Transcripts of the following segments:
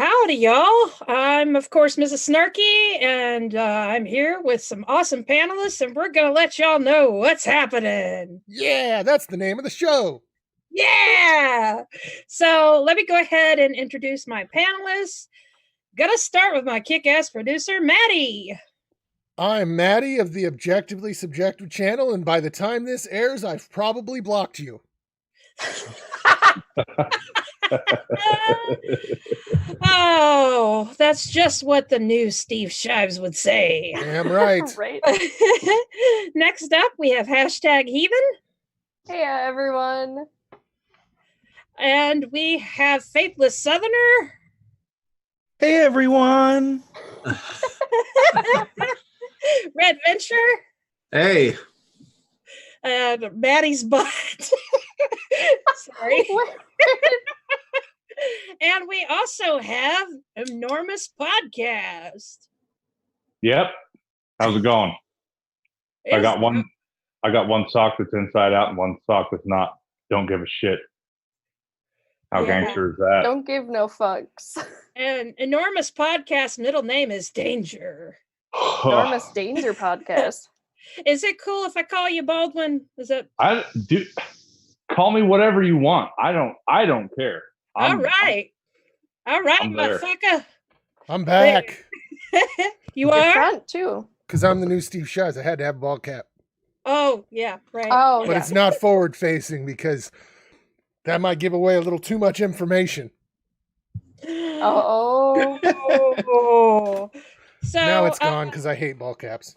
Howdy, y'all. I'm, of course, Mrs. Snarky, and I'm here with some awesome panelists, and we're going to let y'all know what's happening. Yeah, that's the name of the show. Yeah! So let me go ahead and introduce my panelists. Gonna start with my kick-ass producer, Maddie. I'm Maddie of the Objectively Subjective channel, and by the time this airs, I've probably blocked you. Oh, that's just what the new Steve Shives would say. Damn right. Right. Next up, we have hashtag Heathen. Hey, everyone. And we have Faithless Southerner. Hey, everyone. Red Vencher. Hey. And Maddie's butt. Sorry. And we also have Enormous Podcast. Yep. How's it going? I got one sock that's inside out and one sock that's not. Don't give a shit. How gangster is that? Don't give no fucks. And Enormous Podcast middle name is Danger. Enormous Danger Podcast. Is it cool if I call you Baldwin? Is it? Call me whatever you want. I don't care. All right, motherfucker. I'm back. You You're are? front too. Because I'm the new Steve Shives. I had to have a ball cap. Oh, yeah, right. Oh, But yeah. it's not forward facing because that might give away a little too much information. Oh. So Now it's gone because I hate ball caps.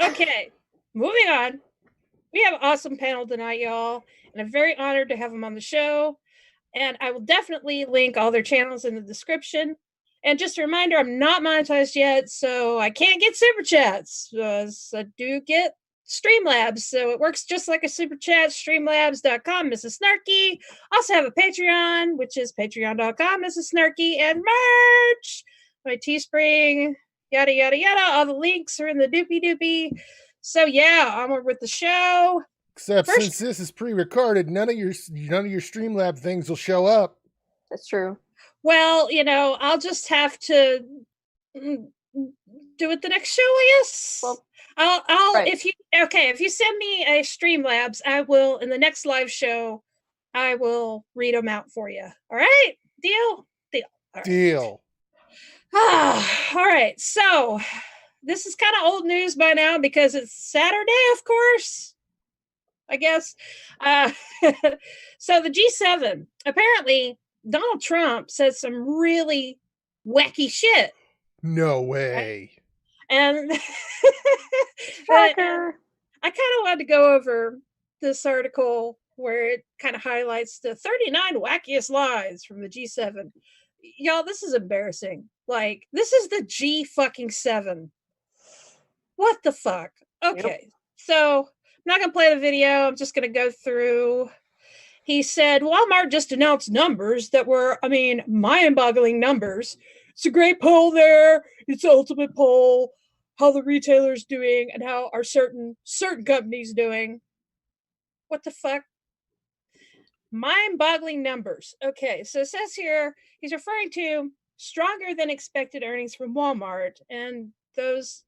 Okay, moving on. We have an awesome panel tonight, y'all, and I'm very honored to have them on the show. And I will definitely link all their channels in the description. And just a reminder, I'm not monetized yet, so I can't get super chats. So I do get Streamlabs, so it works just like a super chat. Streamlabs.com, Mrs. Snarky. Also have a Patreon, which is patreon.com, Mrs. Snarky, and merch. My Teespring, yada yada yada. All the links are in the doopy. So yeah, onward with the show. Except since this is pre-recorded, none of your Streamlab things will show up. That's true. Well, I'll just have to do it the next show, I guess. Well, I'll right. if you send me a Streamlabs, I will in the next live show, I will read them out for you. All right? Deal. All right. Deal. All right. So this is kind of old news by now because it's Saturday, of course. I guess. So the G7, apparently Donald Trump said some really wacky shit. No way. And Shocker. I kind of wanted to go over this article where it kind of highlights the 39 wackiest lies from the G7. Y'all, this is embarrassing. Like, this is the G-fucking-7. What the fuck? Okay, So I'm not going to play the video. I'm just going to go through. He said, Walmart just announced numbers that were, mind-boggling numbers. It's a great poll there. It's the ultimate poll. How the retailer's doing and how are certain companies doing. What the fuck? Mind-boggling numbers. Okay, so it says here, he's referring to stronger than expected earnings from Walmart, and those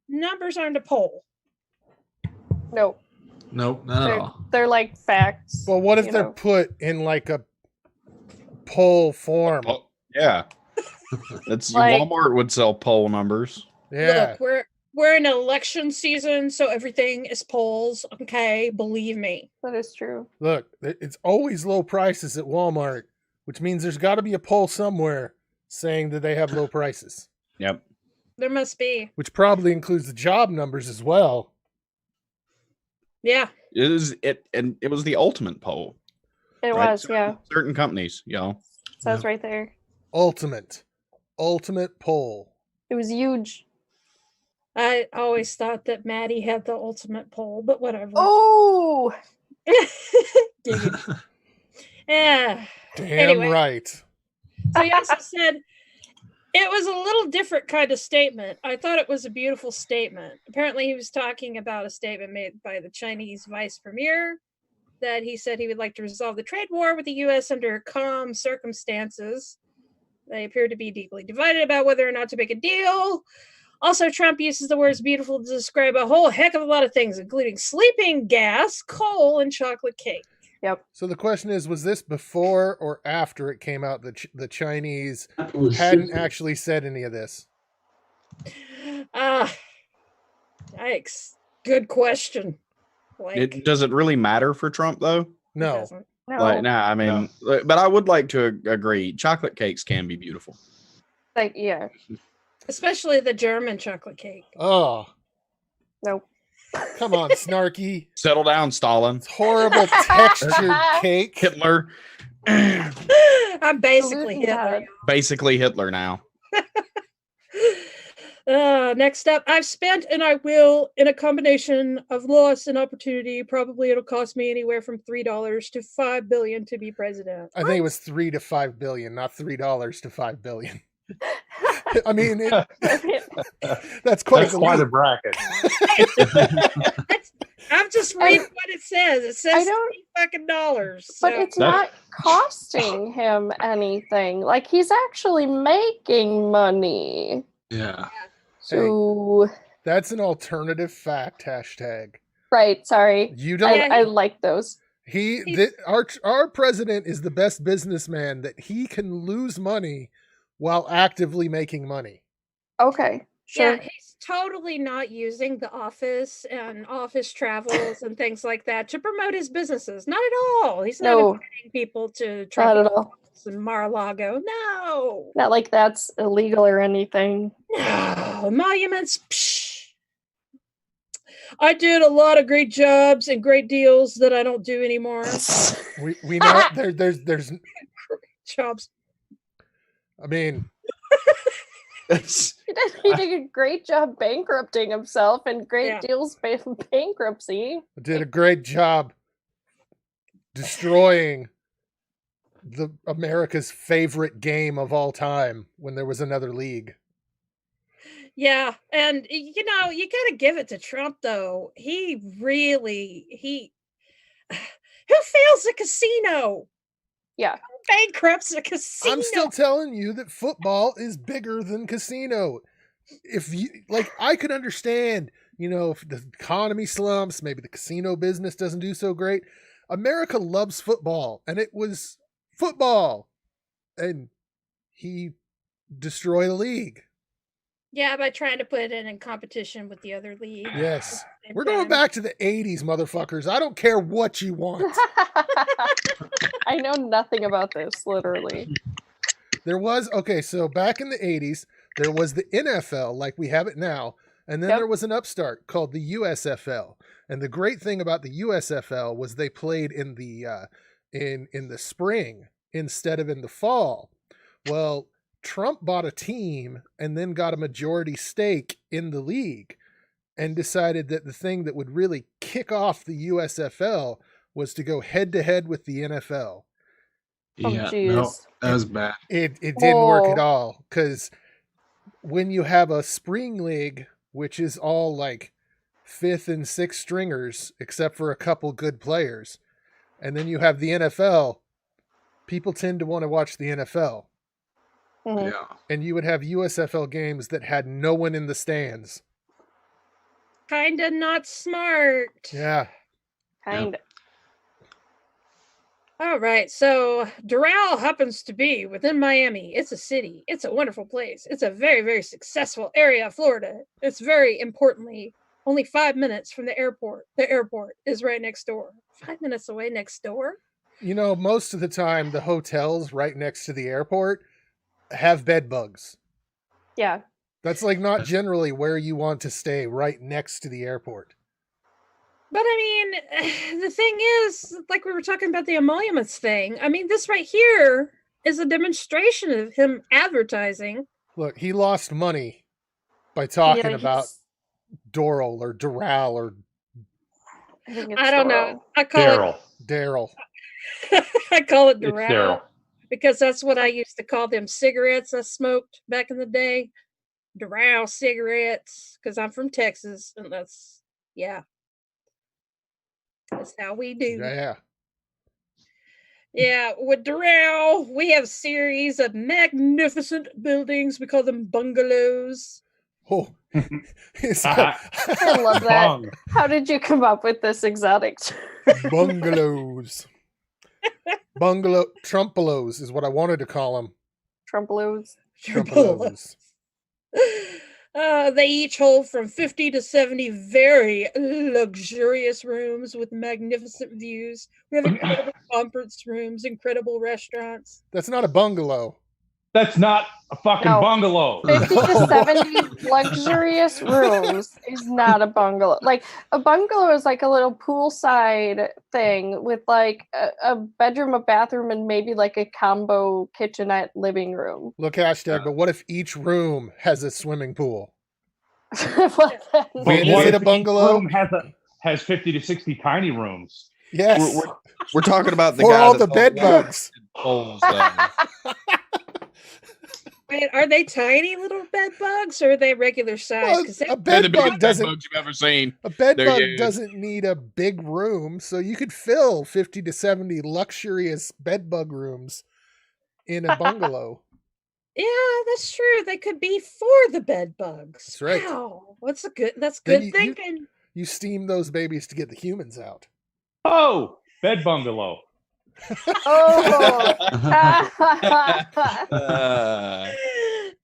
numbers aren't a poll. Nope. Nope, not at all. They're like facts. Well, what if they're put in like a poll form? Yeah. That's Like- Walmart would sell poll numbers. Yeah. Look, we're in election season, so everything is polls. Okay, believe me. That is true. Look, it's always low prices at Walmart, which means there's got to be a poll somewhere saying that they have low prices. Yep. There must be. Which probably includes the job numbers as well. Yeah. It was the ultimate poll. It right? was, yeah. Certain companies, Says right there. Ultimate poll. It was huge. I always thought that Maddie had the ultimate poll, but whatever. Oh! Yeah. Damn Anyway. right. So he also said it was a little different kind of statement. I thought it was a beautiful statement. Apparently he was talking about a statement made by the Chinese vice premier that he said he would like to resolve the trade war with the U.S. under calm circumstances. They appear to be deeply divided about whether or not to make a deal. Also, Trump uses the words beautiful to describe a whole heck of a lot of things, including sleeping gas, coal, and chocolate cake. Yep. So the question is, was this before or after it came out that the Chinese Apple is hadn't super. actually said any of this? Yikes. Good question. Does it really matter for Trump though? No. No. Like, nah, I mean, but I would like to agree. Chocolate cakes can be beautiful. Like, yeah. Especially the German chocolate cake. Oh, Nope. come on, Snarky. Settle down, Stalin. It's horrible textured cake. Hitler. I'm basically Gluten Hitler. bad. Basically Hitler now. Next up, I've spent and I will in a combination of loss and opportunity. Probably it'll cost me anywhere from $3 to $5 billion to be president. I think it was 3 to 5 billion, not $3 to 5 billion. I mean, that's quite That's quite a bracket. I'm just reading what it says. It says $3 fucking. But it's not costing him anything. Like, he's actually making money. Yeah. So, That's an alternative fact hashtag. right, sorry. You don't. I like those. Our president is the best businessman that he can lose money while actively making money. Okay, sure. Yeah, he's totally not using the office and office travels and things like that to promote his businesses. Not at all. He's not inviting people to Not at all. in Mar-a-Lago. No. Not like that's illegal or anything. No. Emoluments. Psh. I did a lot of great jobs and great deals that I don't do anymore. We know there's jobs. I mean, He did a great job bankrupting himself and great deals bankruptcy. did a great job destroying the America's favorite game of all time when there was another league. Yeah, and you know, you got to give it to Trump though. He really who fails a casino? Yeah. Bankrupts a casino. I'm still telling you that football is bigger than casino. If you like, I could understand, you know, if the economy slumps, maybe the casino business doesn't do so great. America loves football, and it was football, and he destroyed the league. Yeah, by trying to put it in competition with the other league. Yes. We're going back to the 80s, motherfuckers. I don't care what you want. I know nothing about this, literally. So back in the 80s, there was the NFL like we have it now, and then there was an upstart called the USFL. And the great thing about the USFL was they played in the in the spring instead of in the fall. Well, Trump bought a team and then got a majority stake in the league and decided that the thing that would really kick off the USFL was to go head to head with the NFL. Yeah, no, that was bad. It didn't work at all, because when you have a spring league, which is all like 5th and 6th stringers, except for a couple good players, and then you have the NFL, people tend to want to watch the NFL. Mm-hmm. Yeah. And you would have USFL games that had no one in the stands. Kinda not smart. Yeah. Kinda. All right, so Doral happens to be within Miami. It's a city. It's a wonderful place. It's a very, very successful area of Florida. It's very importantly only 5 minutes from the airport. The airport is right next door. 5 minutes away next door? You know, most of the time, the hotels right next to the airport have bed bugs. Yeah. That's like not generally where you want to stay, right next to the airport. But I mean, the thing is, like we were talking about the emoluments thing, I mean, this right here is a demonstration of him advertising. Look, he lost money by talking about Doral or Doral or... I don't know. I call Daryl. I call it It's Doral. Daryl. Because that's what I used to call them cigarettes I smoked back in the day. Doral cigarettes. Because I'm from Texas. And that's how we do. Yeah. Yeah, with Darrell, we have a series of magnificent buildings. We call them bungalows. Oh, I love that. How did you come up with this exotic term? Bungalows. Bungalow Trumpelos is what I wanted to call them. Trumpelos. They each hold from 50 to 70 very luxurious rooms with magnificent views. We have incredible conference rooms, incredible restaurants. That's not a bungalow. That's not a fucking bungalow. 50 to 70 luxurious rooms is not a bungalow. Like, a bungalow is like a little poolside thing with like a bedroom, a bathroom, and maybe like a combo kitchenette living room. Look, hashtag, but what if each room has a swimming pool? Is it a bungalow? Room has 50 to 60 tiny rooms. Yes. We're talking about the for guy all the bed bugs. Wait, are they tiny little bed bugs or are they regular size? Well, a bed bug doesn't. Bugs you've ever seen. A bed bug doesn't need a big room, so you could fill 50 to 70 luxurious bed bug rooms in a bungalow. Yeah, that's true. They could be for the bed bugs. That's right. Wow, that's good thinking. You steam those babies to get the humans out. Oh, bed bungalow. Oh.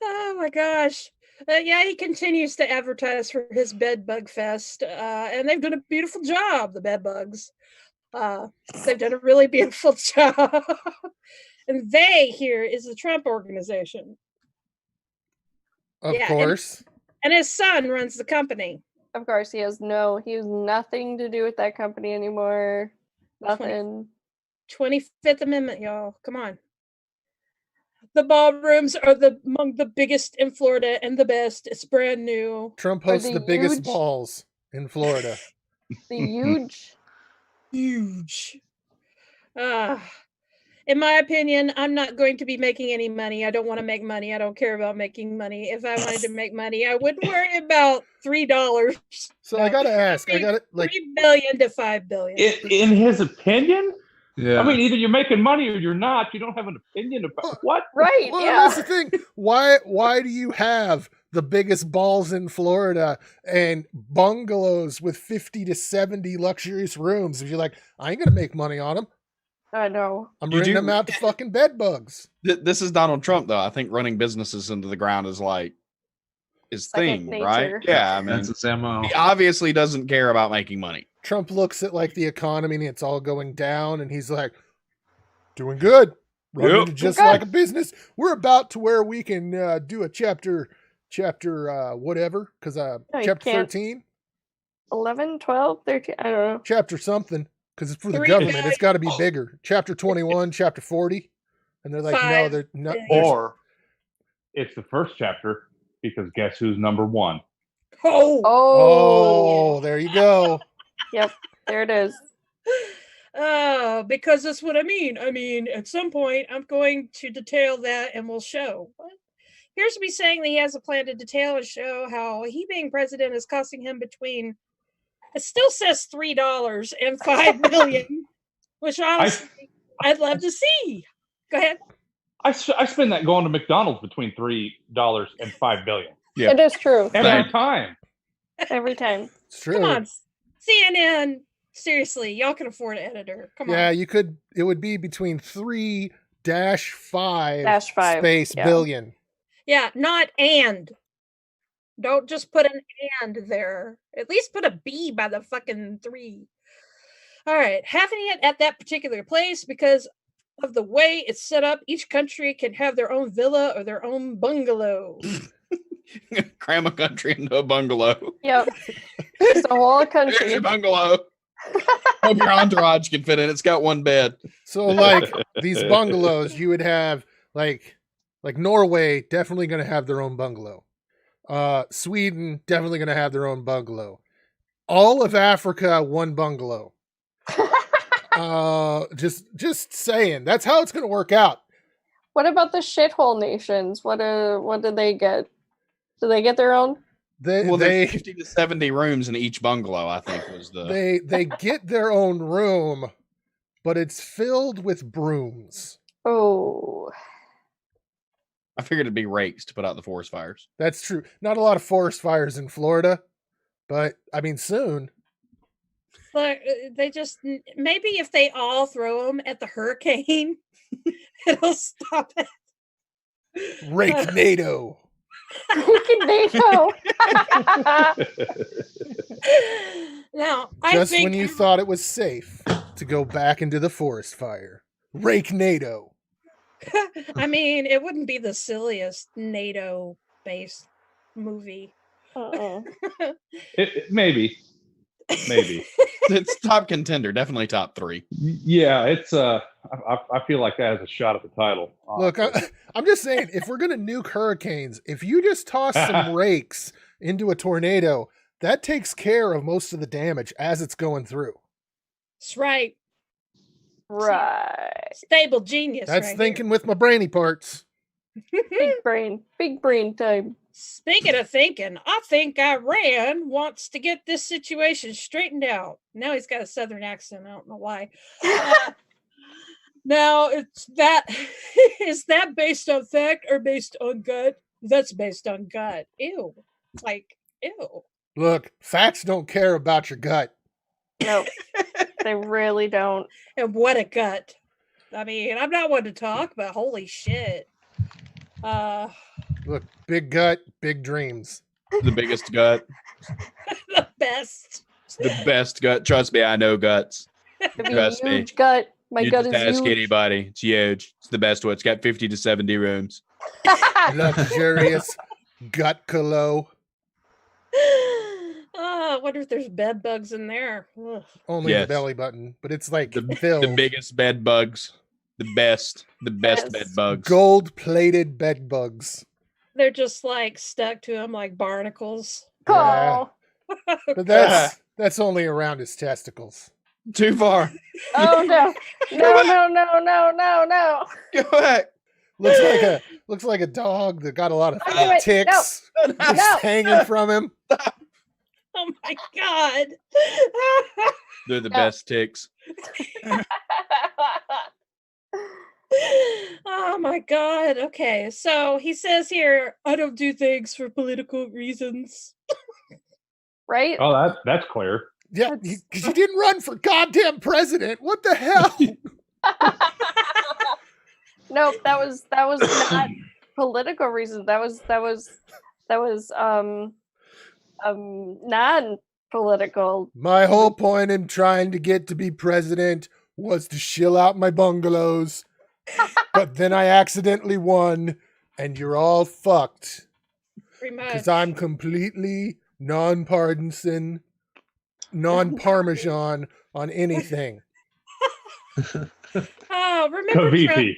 Oh my gosh. Yeah, he continues to advertise for his Bed Bug Fest, and they've done a beautiful job, the bed bugs. They've done a really beautiful job. And they here is the Trump organization. Of course. And his son runs the company. Of course, he has nothing to do with that company anymore. Nothing. 25th Amendment, y'all. Come on. The ballrooms are among the biggest in Florida and the best. It's brand new. Trump hosts the biggest balls in Florida. The huge. In my opinion, I'm not going to be making any money. I don't want to make money. I don't care about making money. If I wanted to make money, I wouldn't worry about $3. So I gotta ask. I got like $3 billion to $5 billion. In his opinion, yeah. I mean, either you're making money or you're not. You don't have an opinion about what? Right? Well, yeah. that's the thing. Why do you have the biggest balls in Florida and bungalows with 50 to 70 luxurious rooms? If you're like, I ain't gonna make money on them. I know. I'm renting them out to fucking bed bugs. This is Donald Trump, though. I think running businesses into the ground is like his thing, right? Yeah, I mean, that's his MO. He obviously doesn't care about making money. Trump looks at like the economy and it's all going down, and he's like, "Doing good, running just like a business. We're about to where we can do a chapter whatever, because chapter 13, 11, 12, 13, I don't know. chapter something." Because it's for the government, it's got to be bigger. Chapter 21, chapter 40, and they're like, no, they're not. Or it's the first chapter because guess who's number one? Oh, there you go. Yep, there it is. Because that's what I mean. I mean, at some point, I'm going to detail that, and we'll show. What? Here's me saying that he has a plan to detail and show how he being president is costing him between. It still says $3 and $5 million, which honestly I'd love to see. Go ahead. I spend that going to McDonald's between $3 and $5 billion. Yeah, it is true. Every time. Every time. It's true. Come on, CNN. Seriously, y'all can afford an editor. Come on. Yeah, you could. It would be between 3-5 space billion. Yeah, not and. Don't just put an and there. At least put a B by the fucking 3. All right. Having it at that particular place because of the way it's set up, each country can have their own villa or their own bungalow. Cram a country into a bungalow. Yep. It's a whole country. Here's your bungalow. Hope your entourage can fit in. It's got one bed. So like these bungalows, you would have like Norway definitely going to have their own bungalow. Sweden definitely going to have their own bungalow. All of Africa, one bungalow. Just saying, that's how it's going to work out. What about the shithole nations? What do they get? Do they get their own? There's 50 to 70 rooms in each bungalow, I think was the. They get their own room, but it's filled with brooms. Oh. I figured it'd be rakes to put out the forest fires. That's true. Not a lot of forest fires in Florida, but I mean, soon. But they just, maybe if they all throw them at the hurricane, it'll stop it. Rake-nado. Rake-nado. Now, just when you thought it was safe to go back into the forest fire. Rake-nado. I mean, it wouldn't be the silliest NATO-based movie. Maybe. It's top contender, definitely top 3. Yeah, it's I feel like that has a shot at the title. Look, I'm just saying, if we're gonna nuke hurricanes, if you just toss some rakes into a tornado, that takes care of most of the damage as it's going through. That's right. Right. Stable genius. That's right thinking with my brainy parts. Big brain time. Speaking of thinking, I think Iran wants to get this situation straightened out. Now he's got a southern accent. I don't know why. Now it's that. Is that based on fact or based on gut? That's based on gut. Ew. Like, ew. Look, facts don't care about your gut. Nope. They really don't. And what a gut. I mean, I'm not one to talk, but holy shit. Look, big gut, big dreams. The biggest gut. The best. It's the best gut. Trust me, I know guts. Trust me. Huge gut. My gut is huge. Ask anybody. It's huge. It's the best one. It's got 50 to 70 rooms. Luxurious gut colo. I wonder if there's bed bugs in there. Ugh. Only the belly button, but it's like filled. The biggest bed bugs. The best bed bugs. Gold-plated bed bugs. They're just like stuck to him like barnacles. Oh. Yeah. But that's only around his testicles. Too far. Oh no. No. Go back. Looks like a dog that got a lot of Wait, ticks no. hanging from him. Oh my god. They're the best ticks. Oh my god. Okay, so he says here, I don't do things for political reasons. Right? Oh, that's clear. Yeah, because you didn't run for goddamn president. What the hell? Nope, that was not political reasons. That was non-political. My whole point in trying to get to be president was to shill out my bungalows. But then I accidentally won, and you're all fucked. Because I'm completely non-partisan, non-parmesan on anything. Oh, remember Kaviti.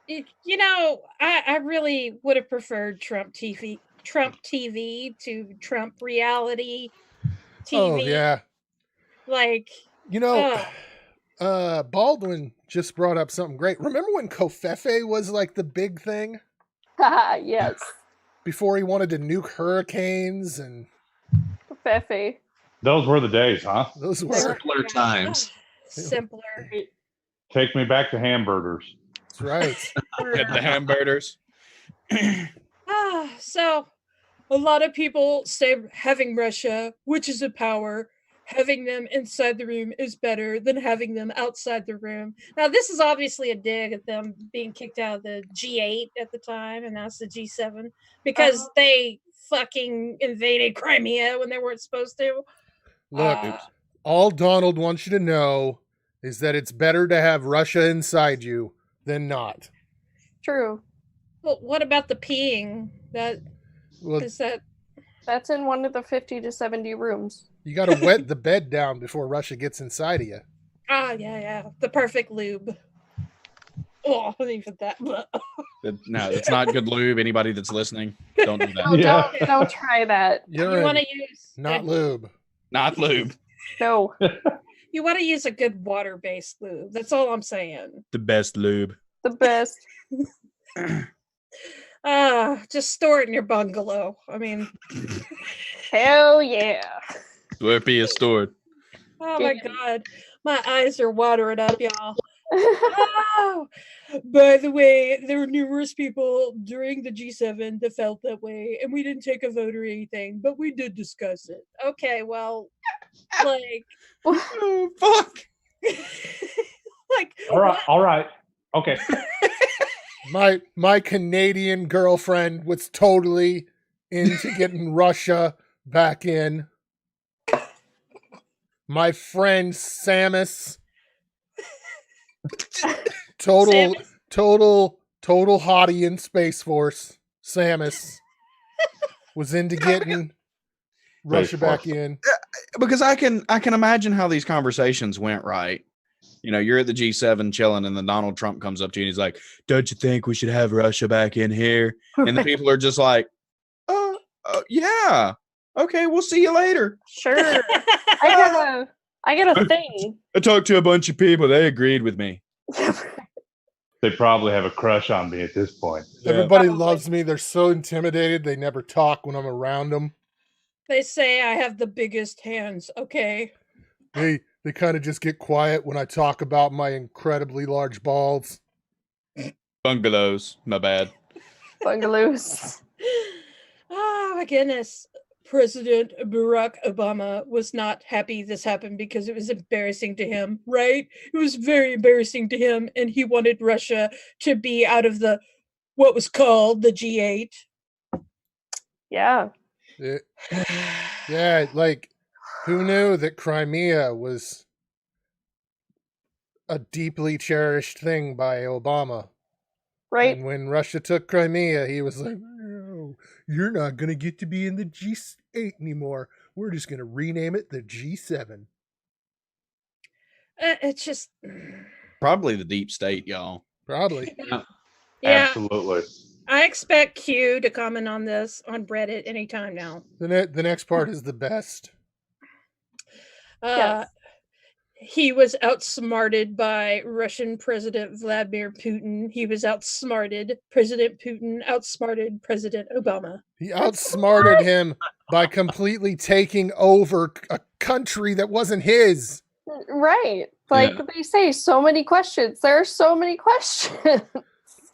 Trump? You know, I really would have preferred Trump TV to Trump reality TV. Oh, yeah. Like, you know, Baldwin just brought up something great. Remember when Kofefe was like the big thing? Yes. Before he wanted to nuke hurricanes and Kofefe. Those were the days, huh? Those were simpler times. Simpler. Take me back to hamburgers. That's right. Get the hamburgers. So a lot of people say having Russia, which is a power, having them inside the room is better than having them outside the room. Now, this is obviously a dig at them being kicked out of the G8 at the time, and now it's the G7, because they fucking invaded Crimea when they weren't supposed to. Look, all Donald wants you to know is that it's better to have Russia inside you than not. True. Well, what about the peeing? That's in one of the 50 to 70 rooms. You got to wet the bed down before Russia gets inside of you. Yeah. The perfect lube. Oh, even that. No, it's not good lube. Anybody that's listening, don't do that. No, don't try that. You want to use not lube. Not lube. No. You want to use a good water-based lube. That's all I'm saying. The best lube. The best. Just store it in your bungalow. I mean, hell yeah. Where pee is stored. Oh my god. My eyes are watering up, y'all. Oh, by the way, there were numerous people during the G7 that felt that way, and we didn't take a vote or anything, but we did discuss it. Okay, well, like, oh, fuck. like, all right, okay. My Canadian girlfriend was totally into getting Russia back in. My friend Samus, total hottie in Space Force. Samus was into getting Russia back in. Because I can imagine how these conversations went, right? You know, you're at the G7 chilling, and then Donald Trump comes up to you and he's like, "Don't you think we should have Russia back in here?" And the people are just like, yeah. Okay, we'll see you later. Sure. I got a thing. I talked to a bunch of people. They agreed with me. They probably have a crush on me at this point. Everybody loves me. They're so intimidated. They never talk when I'm around them. They say I have the biggest hands, okay? They kind of just get quiet when I talk about my incredibly large balls. Bungalows. My bad. Bungalows. Oh, my goodness. President Barack Obama was not happy this happened because it was embarrassing to him, right? It was very embarrassing to him, and he wanted Russia to be out of what was called the G8. Yeah. Yeah, like, who knew that Crimea was a deeply cherished thing by Obama? Right. And when Russia took Crimea, he was like, "No, you're not going to get to be in the G8 anymore. We're just going to rename it the G7." It's just... Probably the deep state, y'all. Probably. Yeah. Absolutely. I expect Q to comment on this on Reddit anytime now. The next part is the best. Yes. He was outsmarted by Russian President Vladimir Putin. He was outsmarted. President Putin outsmarted President Obama. He outsmarted him by completely taking over a country that wasn't his. Right. Like they say, so many questions. There are so many questions.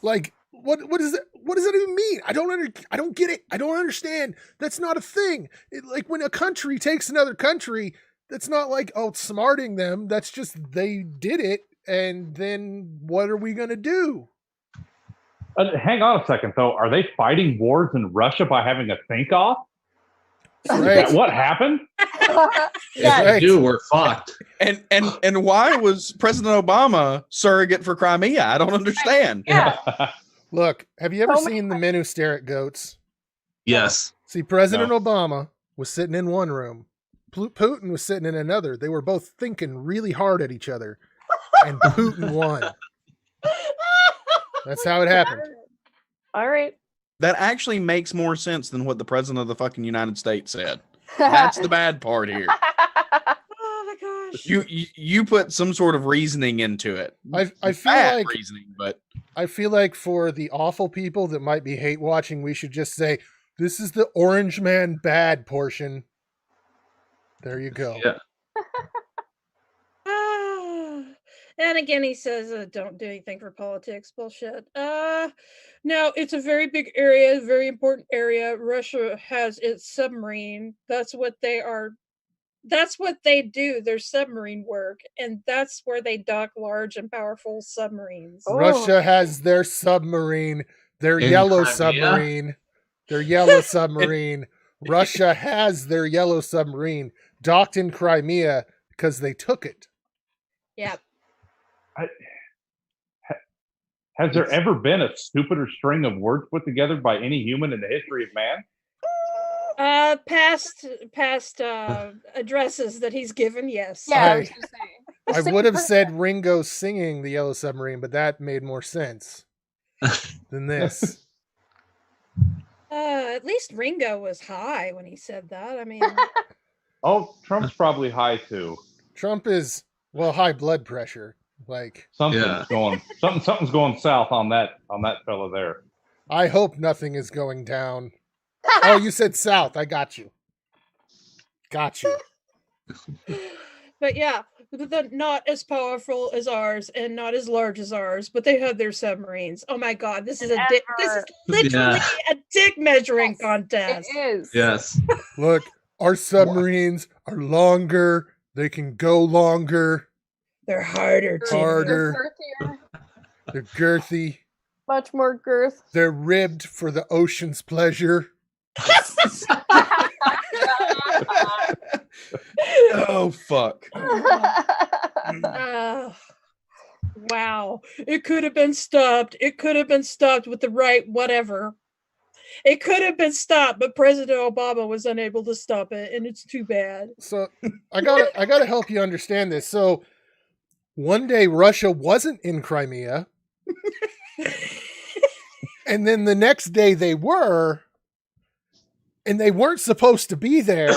Like, what does that even mean? I don't get it. I don't understand. That's not a thing. Like, when a country takes another country, that's not like outsmarting them. That's just they did it, and then what are we gonna do? Hang on a second, though. Are they fighting wars in Russia by having a think-off? Right. Is that what happened? If they do, we're fucked. And why was President Obama surrogate for Crimea? I don't understand. Yeah. Look, have you ever seen The Men Who Stare at Goats? Yes. See, President Obama was sitting in one room. Putin was sitting in another. They were both thinking really hard at each other, and Putin won. That's how it happened. All right. That actually makes more sense than what the president of the fucking United States said. That's the bad part here. Oh my gosh. You put some sort of reasoning into it. I feel Bad like reasoning, but I feel like for the awful people that might be hate watching, we should just say, this is the Orange Man bad portion. There you go. Yeah. And again, he says, don't do anything for politics. Bullshit. No, it's a very big area, very important area. Russia has its submarine. That's what they are. That's what they do. Their submarine work. And that's where they dock large and powerful submarines. Russia has their submarine, their yellow submarine. Their yellow submarine. Russia has their yellow submarine docked in Crimea because they took it. Yep. Has there ever been a stupider string of words put together by any human in the history of man? Past addresses that he's given, yes. Yeah, I would have said Ringo singing the Yellow Submarine, but that made more sense than this. At least Ringo was high when he said that. I mean, oh, Trump's probably high too. Trump is high blood pressure. Like something's going south on that fella there. I hope nothing is going down. Oh, you said south. I got you. Got you. But yeah, not as powerful as ours and not as large as ours, but they have their submarines. Oh my God, this is literally a dick measuring contest. It is. Yes. Look, our submarines are longer. They can go longer. They're harder too. Harder. They're girthy. Much more girth. They're ribbed for the ocean's pleasure. Oh fuck. Wow. It could have been stopped. It could have been stopped with the right whatever. It could have been stopped, but President Obama was unable to stop it, and it's too bad. So I gotta help you understand this. So one day Russia wasn't in Crimea. And then the next day they were, and they weren't supposed to be there.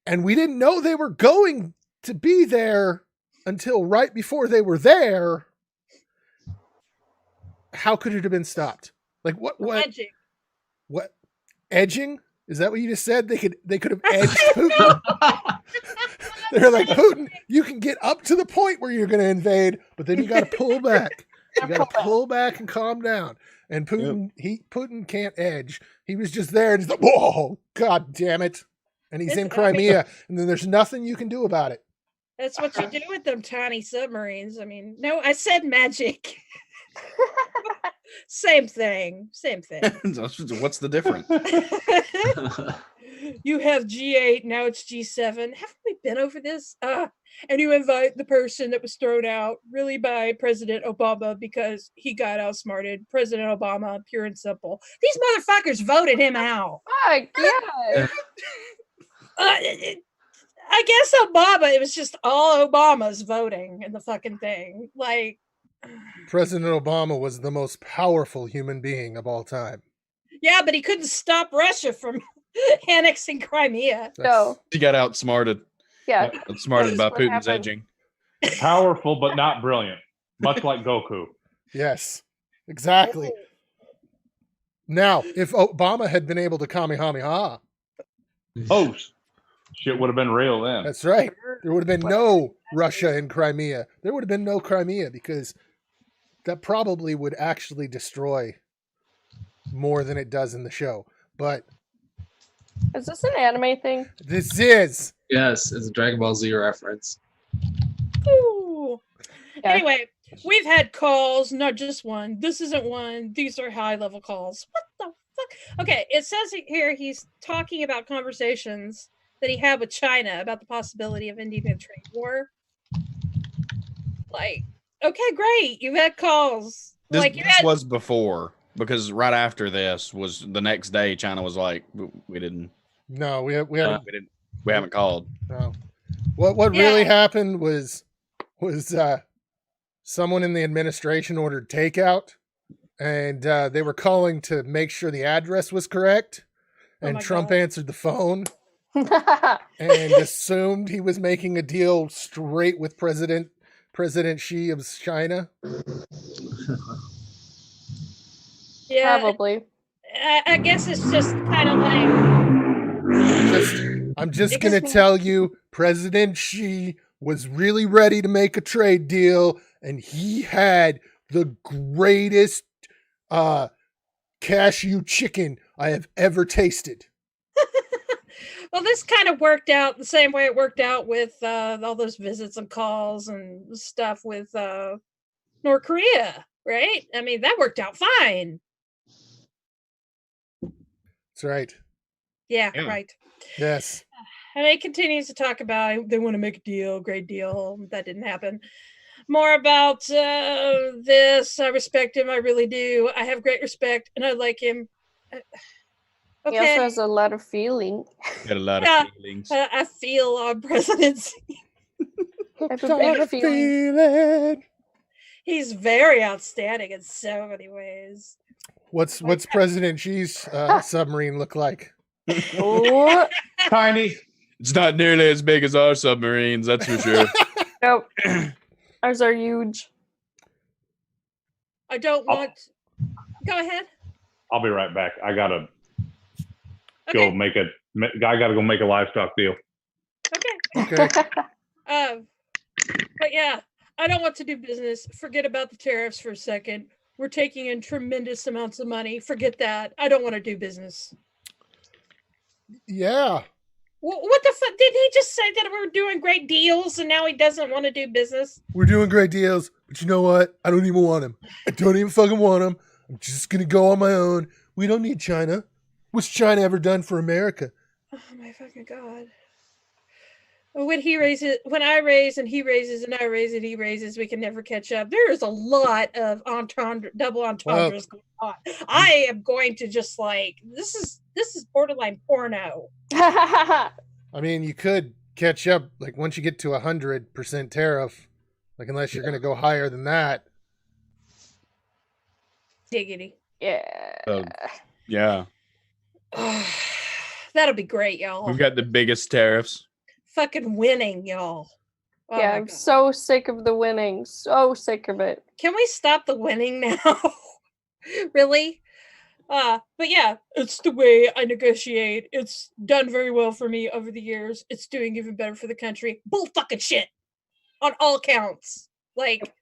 And we didn't know they were going to be there until right before they were there. How could it have been stopped? Like what? Edging. What? Edging? Is that what you just said? They could have edged Putin. They're like, Putin, you can get up to the point where you're going to invade, but then you got to pull back. You got to pull back and calm down. And Putin, Putin can't edge. He was just there and he's like, whoa, God damn it. And he's in Crimea, and then there's nothing you can do about it. That's what you do with them tiny submarines. I mean, no, I said magic. Same thing. What's the difference? You have G8, now it's G7. Haven't we been over this? And you invite the person that was thrown out really by President Obama because he got outsmarted. President Obama, pure and simple. These motherfuckers voted him out. Oh, yeah. I guess Obama, it was just all Obama's voting in the fucking thing. Like, President Obama was the most powerful human being of all time. Yeah, but he couldn't stop Russia from annexing Crimea. No. He got outsmarted. Yeah. Outsmarted by Putin's edging. Powerful, but not brilliant. Much like Goku. Yes, exactly. Now, if Obama had been able to Kamehameha. Oh, shit would have been real then. That's right. There would have been no Russia in Crimea. There would have been no Crimea because that probably would actually destroy more than it does in the show. But is this an anime thing? This is. Yes, it's a Dragon Ball Z reference. Ooh. Yeah. Anyway, we've had calls, not just one. This isn't one. These are high-level calls. What the fuck? Okay, it says here he's talking about conversations that he had with China about the possibility of ending a trade war. Like, okay, great. You've had calls. This had... was before, because right after this was the next day. China was like, "We didn't." No, we haven't called. No. What really happened was someone in the administration ordered takeout, and they were calling to make sure the address was correct. And Trump answered the phone and assumed he was making a deal straight with President Xi of China. Yeah, probably. I guess it's just kind of like. I'm just going to tell you, President Xi was really ready to make a trade deal, and he had the greatest cashew chicken I have ever tasted. Well, this kind of worked out the same way it worked out with all those visits and calls and stuff with North Korea, right? I mean, that worked out fine. That's right. Yeah, right. Yes. And he continues to talk about they want to make a deal, great deal. That didn't happen. More about this. I respect him. I really do. I have great respect, and I like him. Okay. He also has a lot of feeling. Got a lot of feelings. I feel our presidency. I have a big feeling. He's very outstanding in so many ways. What's President Xi's submarine look like? Oh. Tiny. It's not nearly as big as our submarines, that's for sure. Nope. Ours are huge. I don't want. Go ahead. I'll be right back. I gotta go make a livestock deal. Okay. But yeah, I don't want to do business. Forget about the tariffs for a second. We're taking in tremendous amounts of money. Forget that. I don't want to do business. Yeah. What the fuck? Did he just say that we're doing great deals and now he doesn't want to do business? We're doing great deals, but you know what? I don't even want them. I don't even fucking want them. I'm just going to go on my own. We don't need China. What's China ever done for America? Oh my fucking God. When he raises, when I raise and he raises and I raise and he raises, we can never catch up. There is a lot of double entendres going on. I am going to just like, this is borderline porno. I mean, you could catch up like once you get to 100% tariff, like unless you're going to go higher than that. Diggity. Yeah. Yeah. That'll be great, y'all. We've got the biggest tariffs. Fucking winning, y'all. Oh Yeah, my I'm God. so sick of the winning. So sick of it. Can we stop the winning now? Really? But yeah, it's the way I negotiate. It's done very well for me over the years. It's doing even better for the country. Bull fucking shit. On all counts. Like,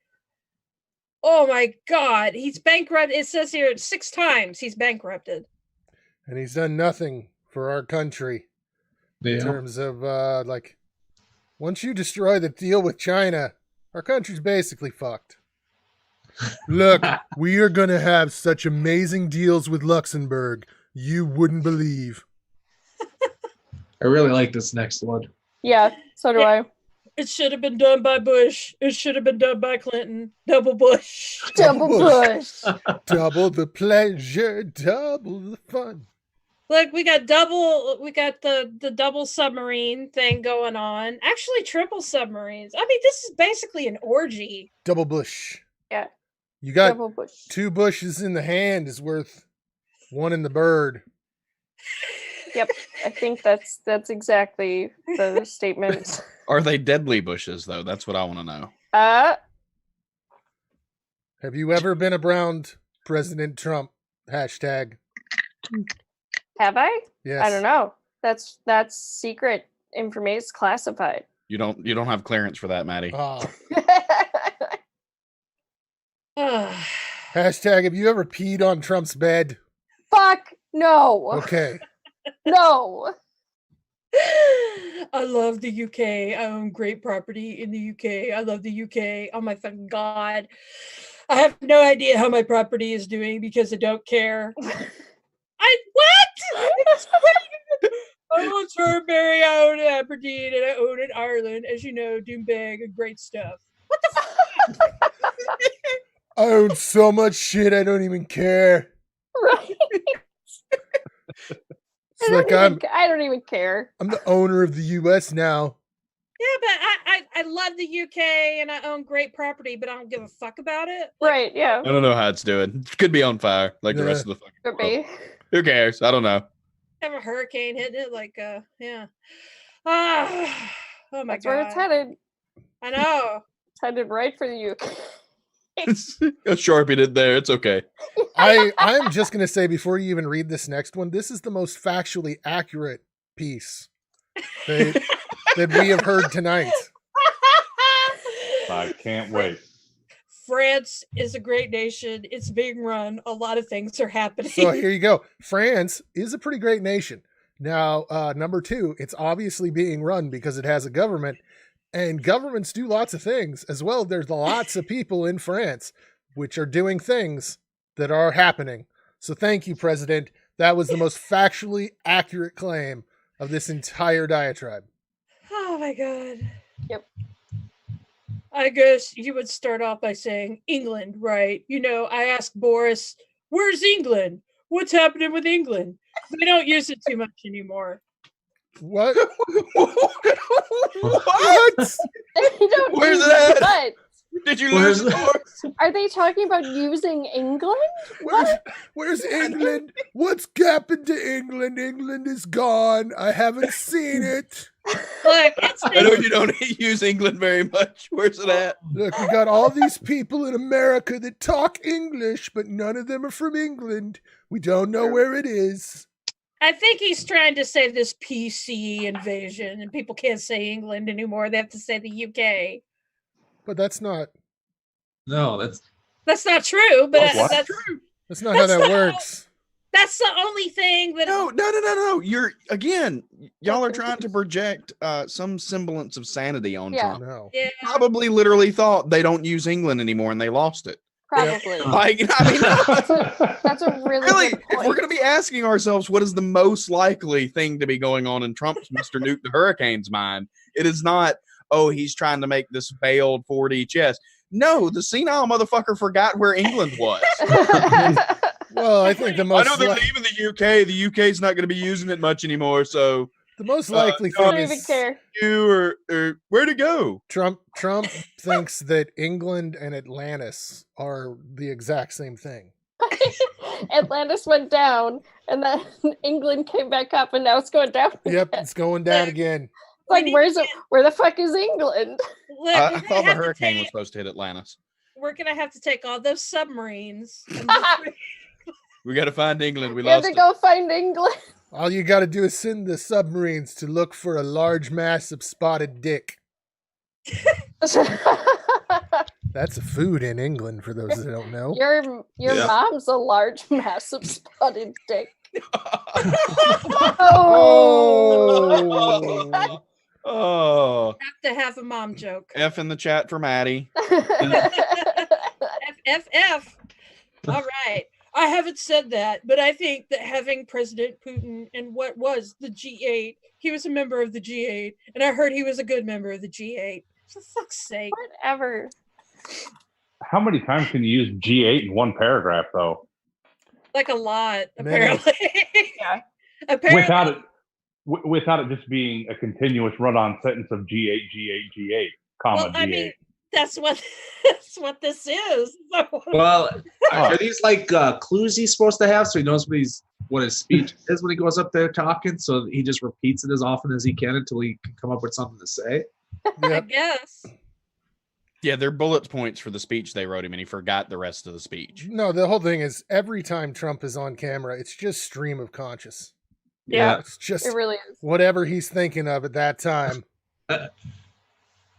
oh my God. He's bankrupted. It says here 6 times he's bankrupted. And he's done nothing for our country in terms of, like, once you destroy the deal with China, our country's basically fucked. Look, we are going to have such amazing deals with Luxembourg. You wouldn't believe. I really like this next one. Yeah, so do I. It should have been done by Bush. It should have been done by Clinton. Double Bush. Double Bush. Double the pleasure, double the fun. Look, we got the double submarine thing going on. Actually, triple submarines. I mean, this is basically an orgy. Double Bush. Yeah. You got Double Bush. 2 bushes in the hand is worth 1 in the bird. Yep. I think that's exactly the statement. Are they deadly bushes, though? That's what I want to know. Have you ever been around President Trump? Hashtag. Have I? Yes. I don't know. That's secret information. It's classified. You don't have clearance for that, Maddie. Hashtag, have you ever peed on Trump's bed? Fuck no. Okay. No. I love the UK. I own great property in the UK. I love the UK. Oh my fucking God. I have no idea how my property is doing because I don't care. What? I own Turnberry, I own Aberdeen, and I own in Ireland. As you know, Doombag and great stuff. What the fuck? I own so much shit I don't even care. Right. It's like I don't even care. I'm the owner of the US now. Yeah, but I love the UK and I own great property, but I don't give a fuck about it. Right, yeah. I don't know how it's doing. Could be on fire like the rest of the fucking Could world. be. Who cares? I don't know. Have a hurricane hitting it, like yeah. Oh my That's God. where it's headed. I know. It's headed right for the UK. I sharpied it there. It's okay. I'm just gonna say before you even read this next one, this is the most factually accurate piece that we have heard tonight. I can't wait. France is a great nation. It's being run. A lot of things are happening. So here you go. France is a pretty great nation. Now, number 2, it's obviously being run because it has a government, and governments do lots of things as well. There's lots of people in France which are doing things that are happening. So thank you, President. That was the most factually accurate claim of this entire diatribe. Oh my God. Yep. I guess you would start off by saying England, right? You know, I asked Boris, where's England? What's happening with England? They don't use it too much anymore. What? What? They don't Where's use it at? what? Did you lose the horse? Are they talking about using England? Where's England? What's happened to England? England is gone. I haven't seen it. Look, it's I know you don't use England very much. Where's it at? Look, we got all these people in America that talk English, but none of them are from England. We don't know where it is. I think he's trying to say this PC invasion, and people can't say England anymore. They have to say the UK. But that's not. No, That's not true. But What? that's That's not how That's that not- works. That's the only thing that. No. You're again, y'all are trying to project some semblance of sanity on Yeah. Trump. No. Yeah. Probably literally thought they don't use England anymore and they lost it. Probably. Like, I mean, That's a really, really, good if point. we're going to be asking ourselves what is the most likely thing to be going on in Trump's Mr. Nuke the Hurricane's mind, it is not, oh, he's trying to make this veiled 4D chess. No, the senile motherfucker forgot where England was. Well, I think the I most know they're li- leaving the UK. The UK's not going to be using it much anymore. So the most likely I thing don't even is care. you or where to go? Trump thinks that England and Atlantis are the exact same thing. Atlantis went down, and then England came back up, and now it's going down. Yep, again. it's going down again. Like, We need where's to it? Where the fuck is England? Look, I we're thought gonna the have to hurricane was take- supposed to hit Atlantis. We're gonna have to take all those submarines. And We got to find England. We We have lost to it. go find England. All you got to do is send the submarines to look for a large mass of spotted dick. That's a food in England, for those that don't know. your Yeah. mom's a large, massive spotted dick. Oh, Oh, have to have a mom joke. F in the chat for Maddie. FFF. All right. I haven't said that, but I think that having President Putin in what was the G8, he was a member of the G8, and I heard he was a good member of the G8. For fuck's sake. Whatever. How many times can you use G8 in one paragraph, though? Like a lot, Many. apparently. Yeah. Apparently. Without it just being a continuous run-on sentence of G8, G8, G8, comma Well, G8. I mean, that's what this is. well, are these like clues he's supposed to have so he knows what his speech is when he goes up there talking? So he just repeats it as often as he can until he can come up with something to say. I yep. guess. Yeah, they're bullet points for the speech they wrote him, and he forgot the rest of the speech. No, the whole thing is every time Trump is on camera, it's just stream of conscious. Yeah. It's just It really is. whatever he's thinking of at that time.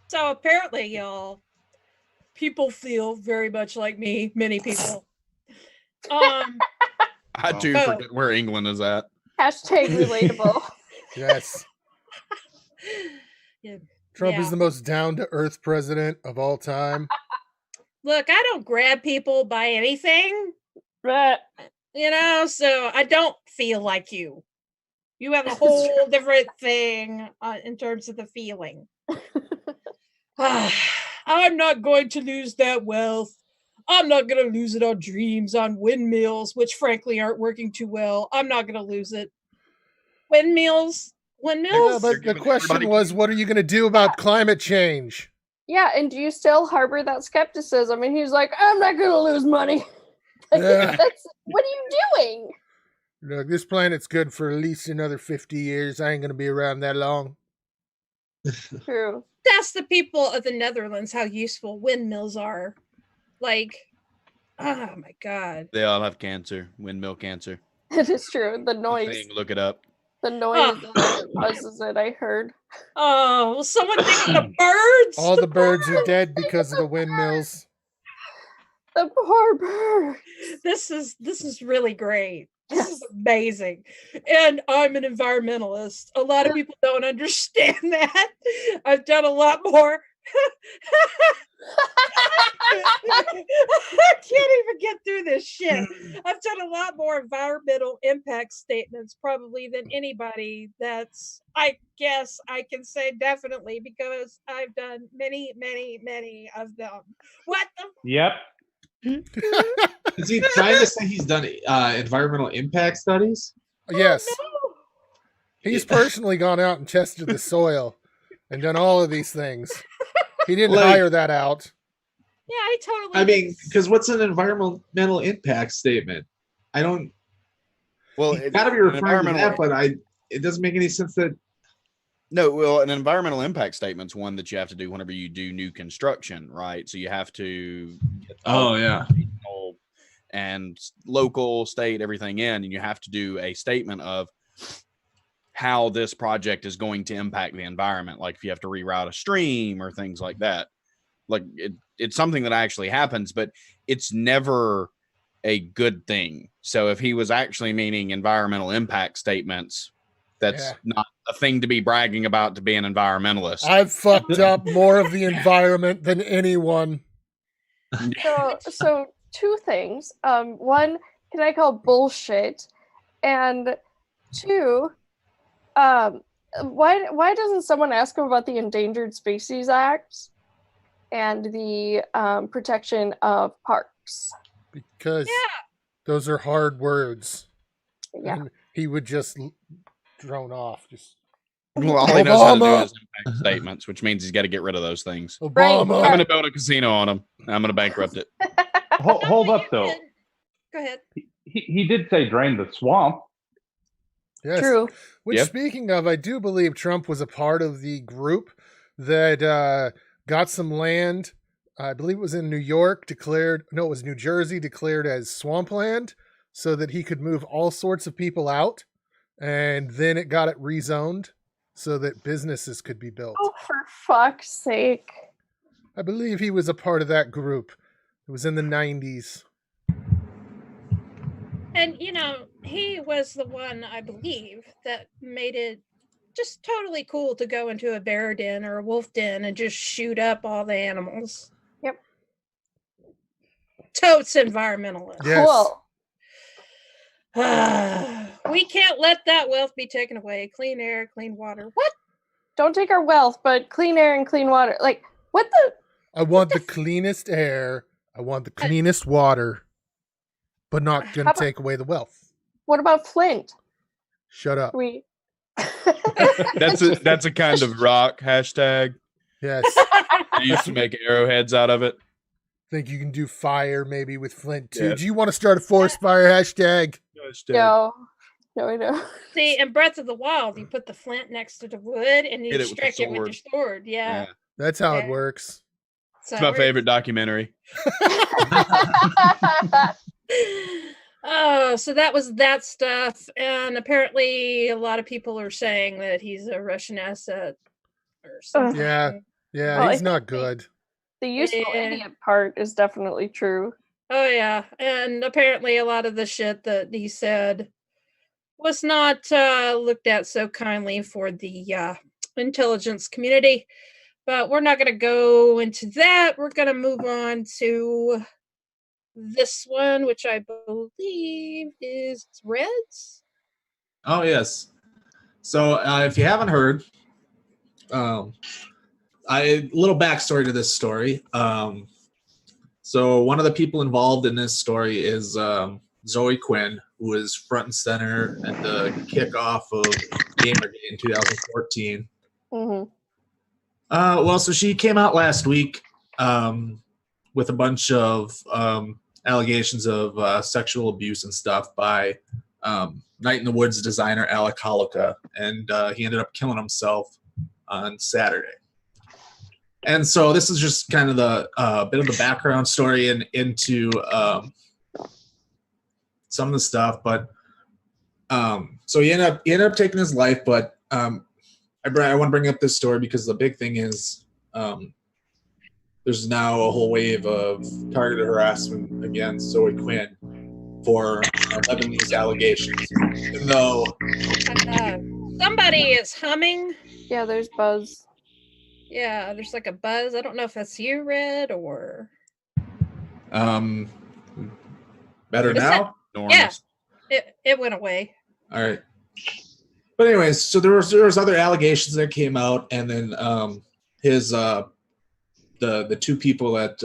So apparently, y'all, people feel very much like me, many people. I do Oh. forget where England is at. Hashtag relatable. Yes. Yeah. Trump Yeah. is the most down-to-earth president of all time. Look, I don't grab people by anything, But so I don't feel like you. You have a whole different thing in terms of the feeling. I'm not going to lose that wealth. I'm not going to lose it on dreams, on windmills, which frankly aren't working too well. I'm not going to lose it. Windmills? Yeah, Windmills? but the giving question everybody- was, what are you going to do about climate change? yeah, and do you still harbor that skepticism? And he's like, I'm not gonna lose money. Like, Yeah. what are you doing? Look, this planet's good for at least another 50 years. I ain't going to be around that long. True. Ask the people of the Netherlands how useful windmills are. Like, oh my God. They all have cancer, windmill cancer. It is true. The noise. Thing, look it up. The noise buzzes it, I heard. Oh, will someone think of the birds? All the birds are dead because of the windmills. The poor bird. This is really great. This is amazing. And I'm an environmentalist. A lot of people don't understand that. I've done a lot more. I can't even get through this shit. I've done a lot more environmental impact statements probably than anybody. I guess I can say definitely because I've done many, many, many of them. What the Yep. Is he trying to say he's done environmental impact studies? Yes. no? He's personally gone out and tested the soil and done all of these things. He didn't Like- hire that out. Yeah, I totally I mean, because what's an environmental impact statement? I don't. Well, It's got to be an referring to that, environmental- but it doesn't make any sense that. No, well, an environmental impact statement's one that you have to do whenever you do new construction, right? So you have to get yeah. regional and local, state, everything in, and you have to do a statement of how this project is going to impact the environment. Like if you have to reroute a stream or things like that, like it's something that actually happens, but it's never a good thing. So if he was actually meaning environmental impact statements, that's not a thing to be bragging about to be an environmentalist. I've fucked up more of the environment than anyone. So two things. One, can I call bullshit? And two, why doesn't someone ask him about the Endangered Species Act and the protection of parks? Because those are hard words. Yeah. And he would just drone off. Well, all he knows how to do is impact statements, which means he's got to get rid of those things. Obama. I'm going to build a casino on him. I'm going to bankrupt it. Hold up, though. Go ahead. He did say drain the swamp. Yes. True. Which, speaking of, I do believe Trump was a part of the group that got some land. I believe it was in New York, it was New Jersey, declared as swampland so that he could move all sorts of people out. And then it got it rezoned so that businesses could be built. Oh, for fuck's sake. I believe he was a part of that group. It was in the 90s. And, he was the one, I believe, that made it just totally cool to go into a bear den or a wolf den and just shoot up all the animals. Yep. Totes environmentalist. Yes. Cool. We can't let that wealth be taken away. Clean air, clean water. What? Don't take our wealth, but clean air and clean water. Like, what the? I want the cleanest air. I want the cleanest water. But not going to take away the wealth. What about Flint? Shut up. That's a kind of rock hashtag. Yes. They used to make arrowheads out of it. Think you can do fire maybe with Flint too. Yeah. Do you want to start a forest fire hashtag? No, I don't. See, in Breath of the Wild, you put the flint next to the wood and you strike it with your sword. Yeah. That's how it works. It's my favorite documentary. Oh, so that was that stuff. And apparently a lot of people are saying that he's a Russian asset or something. Yeah, Well, he's not good. The useful idiot part is definitely true. Oh, yeah. And apparently a lot of the shit that he said was not looked at so kindly for the intelligence community. But we're not going to go into that. We're going to move on to this one, which I believe is Reds. Oh, yes. So if you haven't heard, a little backstory to this story. So one of the people involved in this story is Zoe Quinn, who was front and center at the kickoff of Gamergate in 2014. Mm-hmm. Well, so she came out last week with a bunch of allegations of sexual abuse and stuff by Night in the Woods designer Alec Holowka, and he ended up killing himself on Saturday. And so this is just kind of the bit of the background story into some of the stuff. But so he ended up taking his life. But I want to bring up this story because the big thing is there's now a whole wave of targeted harassment against Zoe Quinn for levying these allegations. Even though somebody is humming. Yeah, there's buzz. Yeah, there's like a buzz. I don't know if that's you, Red, or better now? Yeah, it went away. All right. But anyways, so there was other allegations that came out, and then his the two people that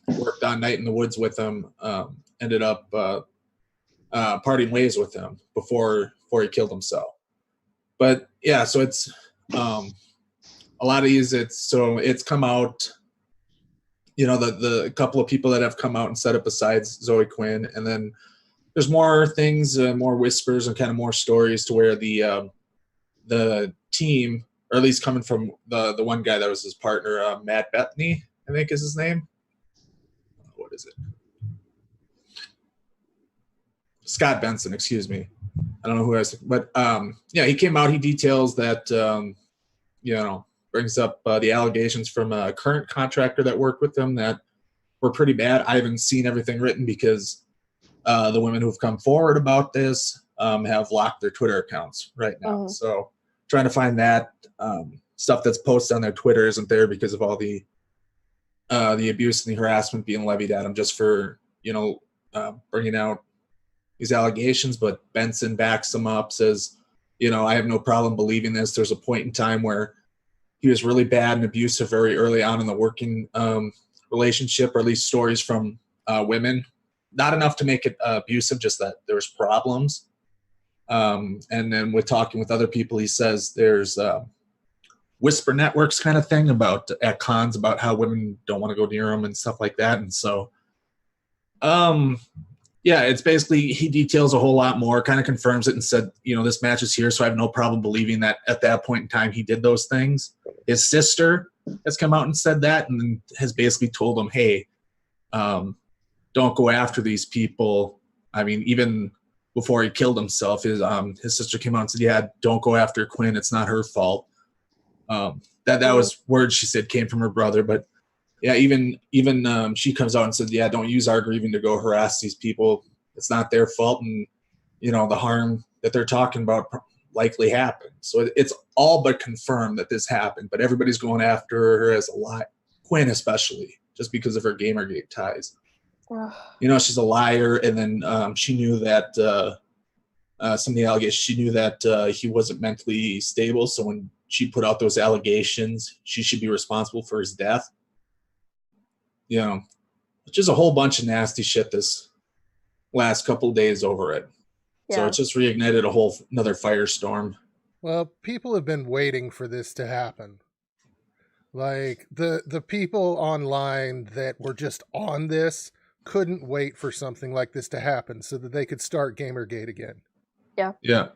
worked on Night in the Woods with him ended up parting ways with him before he killed himself. But yeah, so it's a lot of these. It's come out. You know, the couple of people that have come out and said it besides Zoe Quinn, and then there's more things, more whispers, and kind of more stories to where the team, or at least coming from the one guy that was his partner, Matt Bethany, I think is his name. What is it? Scott Benson, excuse me. I don't know who else, but yeah, he came out. He details that brings up the allegations from a current contractor that worked with them that were pretty bad. I haven't seen everything written because the women who've come forward about this have locked their Twitter accounts right now. So trying to find that stuff that's posted on their Twitter isn't there because of all the abuse and the harassment being levied at them just for bringing out these allegations. But Benson backs them up, says, I have no problem believing this. There's a point in time where he was really bad and abusive very early on in the working relationship, or at least stories from women. Not enough to make it abusive, just that there was problems. And then with talking with other people, he says there's whisper networks kind of thing at cons about how women don't want to go near them and stuff like that. And so, it's basically, he details a whole lot more, kind of confirms it and said, this match is here. So I have no problem believing that at that point in time, he did those things. His sister has come out and said that, and then has basically told him, hey, don't go after these people. I mean, even before he killed himself, his sister came out and said, yeah, don't go after Quinn. It's not her fault. That was words she said came from her brother. But yeah, even she comes out and said, yeah, don't use our grieving to go harass these people. It's not their fault. And, the harm that they're talking about likely happened. So it's all but confirmed that this happened, but everybody's going after her as a lie. Quinn, especially, just because of her Gamergate ties. She's a liar. And then she knew that some of the allegations, she knew that he wasn't mentally stable. So when she put out those allegations, she should be responsible for his death. Which is a whole bunch of nasty shit this last couple of days over it. Yeah. So it's just reignited another firestorm. Well, people have been waiting for this to happen. Like the people online that were just on this couldn't wait for something like this to happen so that they could start Gamergate again. Yeah. Yeah.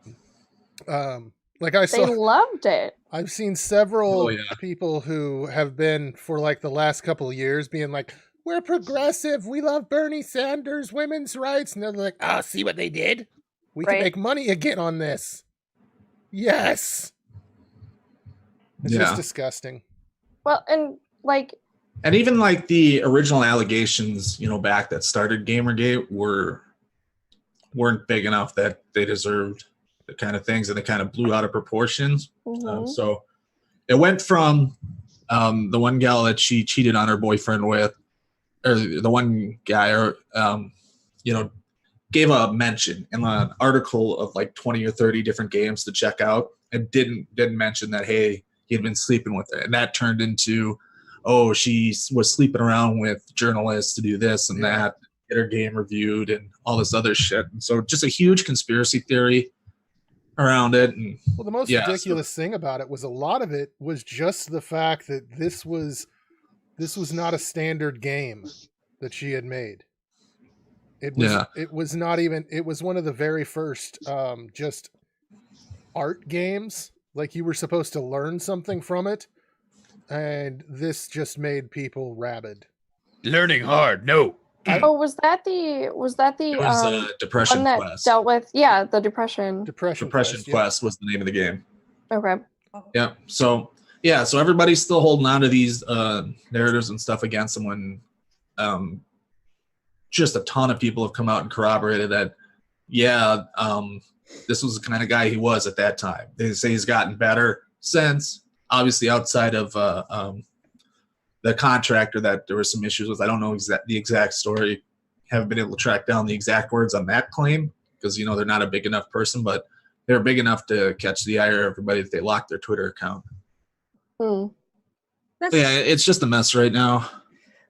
They loved it. I've seen several people who have been for like the last couple of years being like, we're progressive, we love Bernie Sanders, women's rights, and they're like, see what they did? We can make money again on this. Yes. It's just disgusting. Well, and even like the original allegations, back that started Gamergate weren't big enough that they deserved the kind of things, and they kind of blew out of proportions. So it went from the one gal that she cheated on her boyfriend with, or the one guy, gave a mention in an article of like 20 or 30 different games to check out, and didn't mention that, hey, he had been sleeping with her. And that turned into, she was sleeping around with journalists to do this and that, get her game reviewed and all this other shit. And so just a huge conspiracy theory around it. And well, the most ridiculous thing about it was a lot of it was just the fact that this was not a standard game that she had made. It was not even, it was one of the very first just art games. Like you were supposed to learn something from it. And this just made people rabid. Learning hard, no. Was that the Depression one that Quest dealt with the depression Quest was the name of the game. Okay. Yeah. So everybody's still holding on to these narratives and stuff against them when just a ton of people have come out and corroborated that this was the kind of guy he was at that time. They say he's gotten better since, obviously outside of the contractor that there were some issues with. I don't know the exact story. Haven't been able to track down the exact words on that claim because, they're not a big enough person, but they're big enough to catch the eye of everybody if they lock their Twitter account. It's just a mess right now.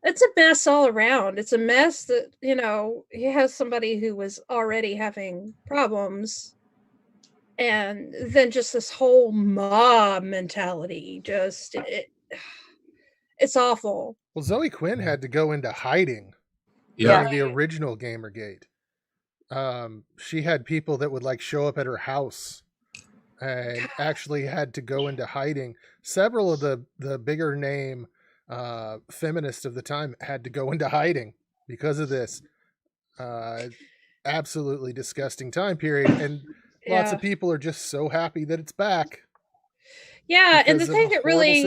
It's a mess all around. It's a mess that, he has somebody who was already having problems. And then just this whole mob mentality, it's awful. Well, Zoe Quinn had to go into hiding during the original Gamergate. She had people that would show up at her house and actually had to go into hiding. Several of the bigger name feminists of the time had to go into hiding because of this. absolutely disgusting time period, and lots of people are just so happy that it's back. Yeah, and the thing that really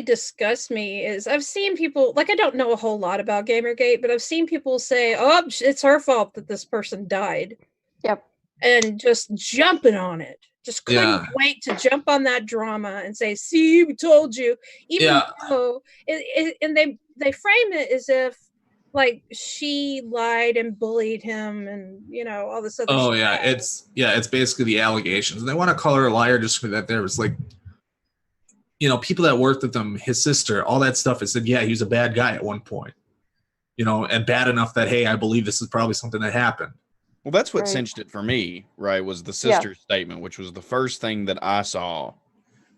disgusts me is I've seen people, like, I don't know a whole lot about Gamergate, but I've seen people say, "Oh, it's her fault that this person died." Yep. And just jumping on it. Just couldn't wait to jump on that drama and say, "See, we told you." Even though and they frame it as if like she lied and bullied him and all this other stuff. It's basically the allegations. And they want to call her a liar just for that. There was like people that worked with him, his sister, all that stuff. It said, yeah, he was a bad guy at one point. And bad enough that, hey, I believe this is probably something that happened. Well, that's what cinched it for me, right, was the sister's statement, which was the first thing that I saw,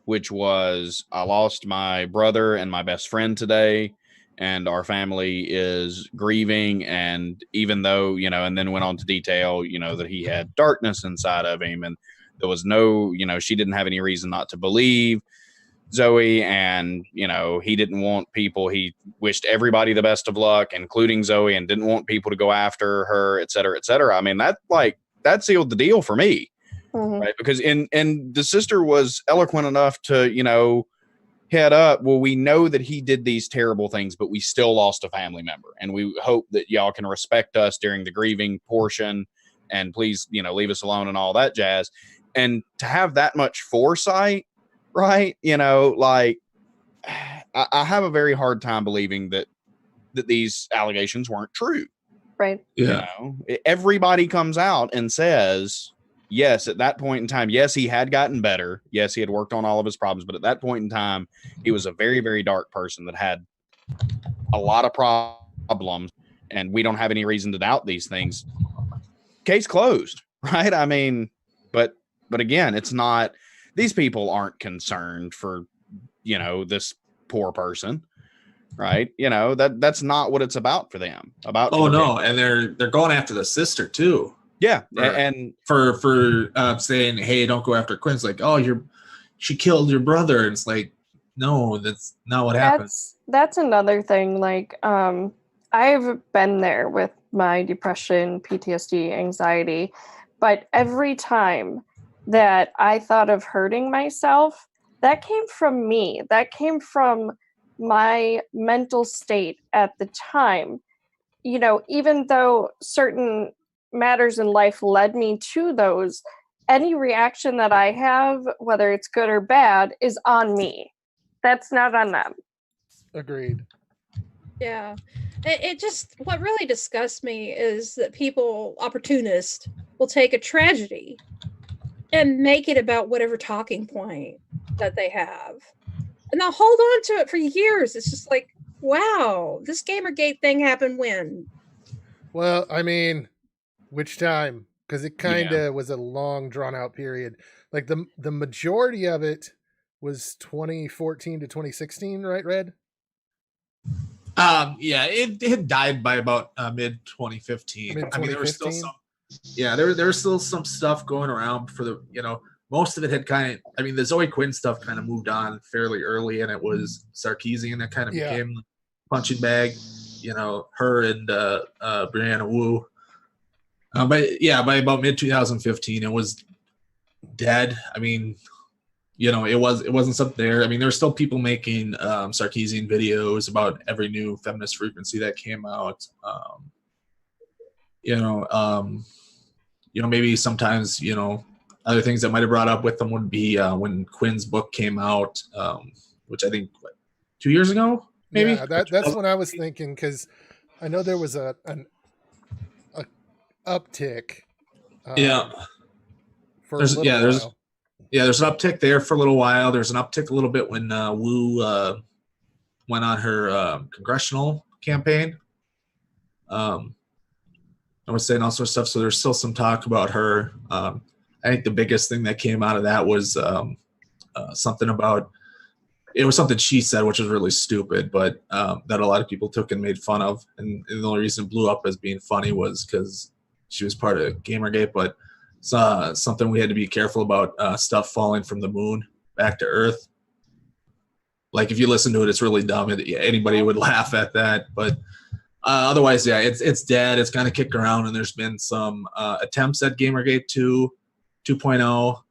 which was, I lost my brother and my best friend today, and our family is grieving, and even though, and then went on to detail, that he had darkness inside of him, and there was no, she didn't have any reason not to believe Zoe, and he didn't want people, he wished everybody the best of luck, including Zoe, and didn't want people to go after her, et cetera, et cetera. I mean, that sealed the deal for me, right? Because and the sister was eloquent enough to head up, well, we know that he did these terrible things, but we still lost a family member, and we hope that y'all can respect us during the grieving portion, and please leave us alone and all that jazz. And to have that much foresight, right? I have a very hard time believing that these allegations weren't true. Right. Yeah. Everybody comes out and says, yes, at that point in time, yes, he had gotten better. Yes, he had worked on all of his problems. But at that point in time, he was a very, very dark person that had a lot of problems. And we don't have any reason to doubt these things. Case closed, right? I mean, but again, it's not, these people aren't concerned for, this poor person, right? That's not what it's about for them. No, and they're going after the sister too. Yeah, and for saying, hey, don't go after Quinn's like, oh, she killed your brother, and it's like, no, that's not what happened. That's another thing. Like, I've been there with my depression, PTSD, anxiety, but every time that I thought of hurting myself, that came from me. That came from my mental state at the time. Even though certain matters in life led me to those, any reaction that I have, whether it's good or bad, is on me. That's not on them. Agreed. Yeah. It just, what really disgusts me is that people, opportunists, will take a tragedy and make it about whatever talking point that they have. And they'll hold on to it for years. It's just like, wow, this Gamergate thing happened when? Well, I mean, which time? Because it kind of was a long, drawn-out period. Like, the majority of it was 2014 to 2016, right, Red? It had died by about mid-2015. I mean, there was still some... Yeah, there was still some stuff going around for the, most of it had kind of, I mean, the Zoe Quinn stuff kind of moved on fairly early, and it was Sarkeesian that kind of became the punching bag, her and Brianna Wu. By about mid-2015, it was dead. I mean, it wasn't something there. I mean, there were still people making Sarkeesian videos about every new feminist frequency that came out. Maybe sometimes, other things that might have brought up with them would be when Quinn's book came out, which I think 2 years ago, maybe. Yeah, that's what I was thinking, because I know there was an uptick. There's an uptick there for a little while. There's an uptick a little bit when Wu went on her congressional campaign. I was saying all sorts of stuff, so there's still some talk about her. I think the biggest thing that came out of that was something about, it was something she said, which was really stupid, but that a lot of people took and made fun of. And the only reason it blew up as being funny was because she was part of Gamergate, but it's something we had to be careful about, stuff falling from the moon back to Earth. Like, if you listen to it, it's really dumb. Anybody would laugh at that, but Otherwise, yeah, it's dead. It's kind of kicked around, and there's been some attempts at Gamergate 2.0.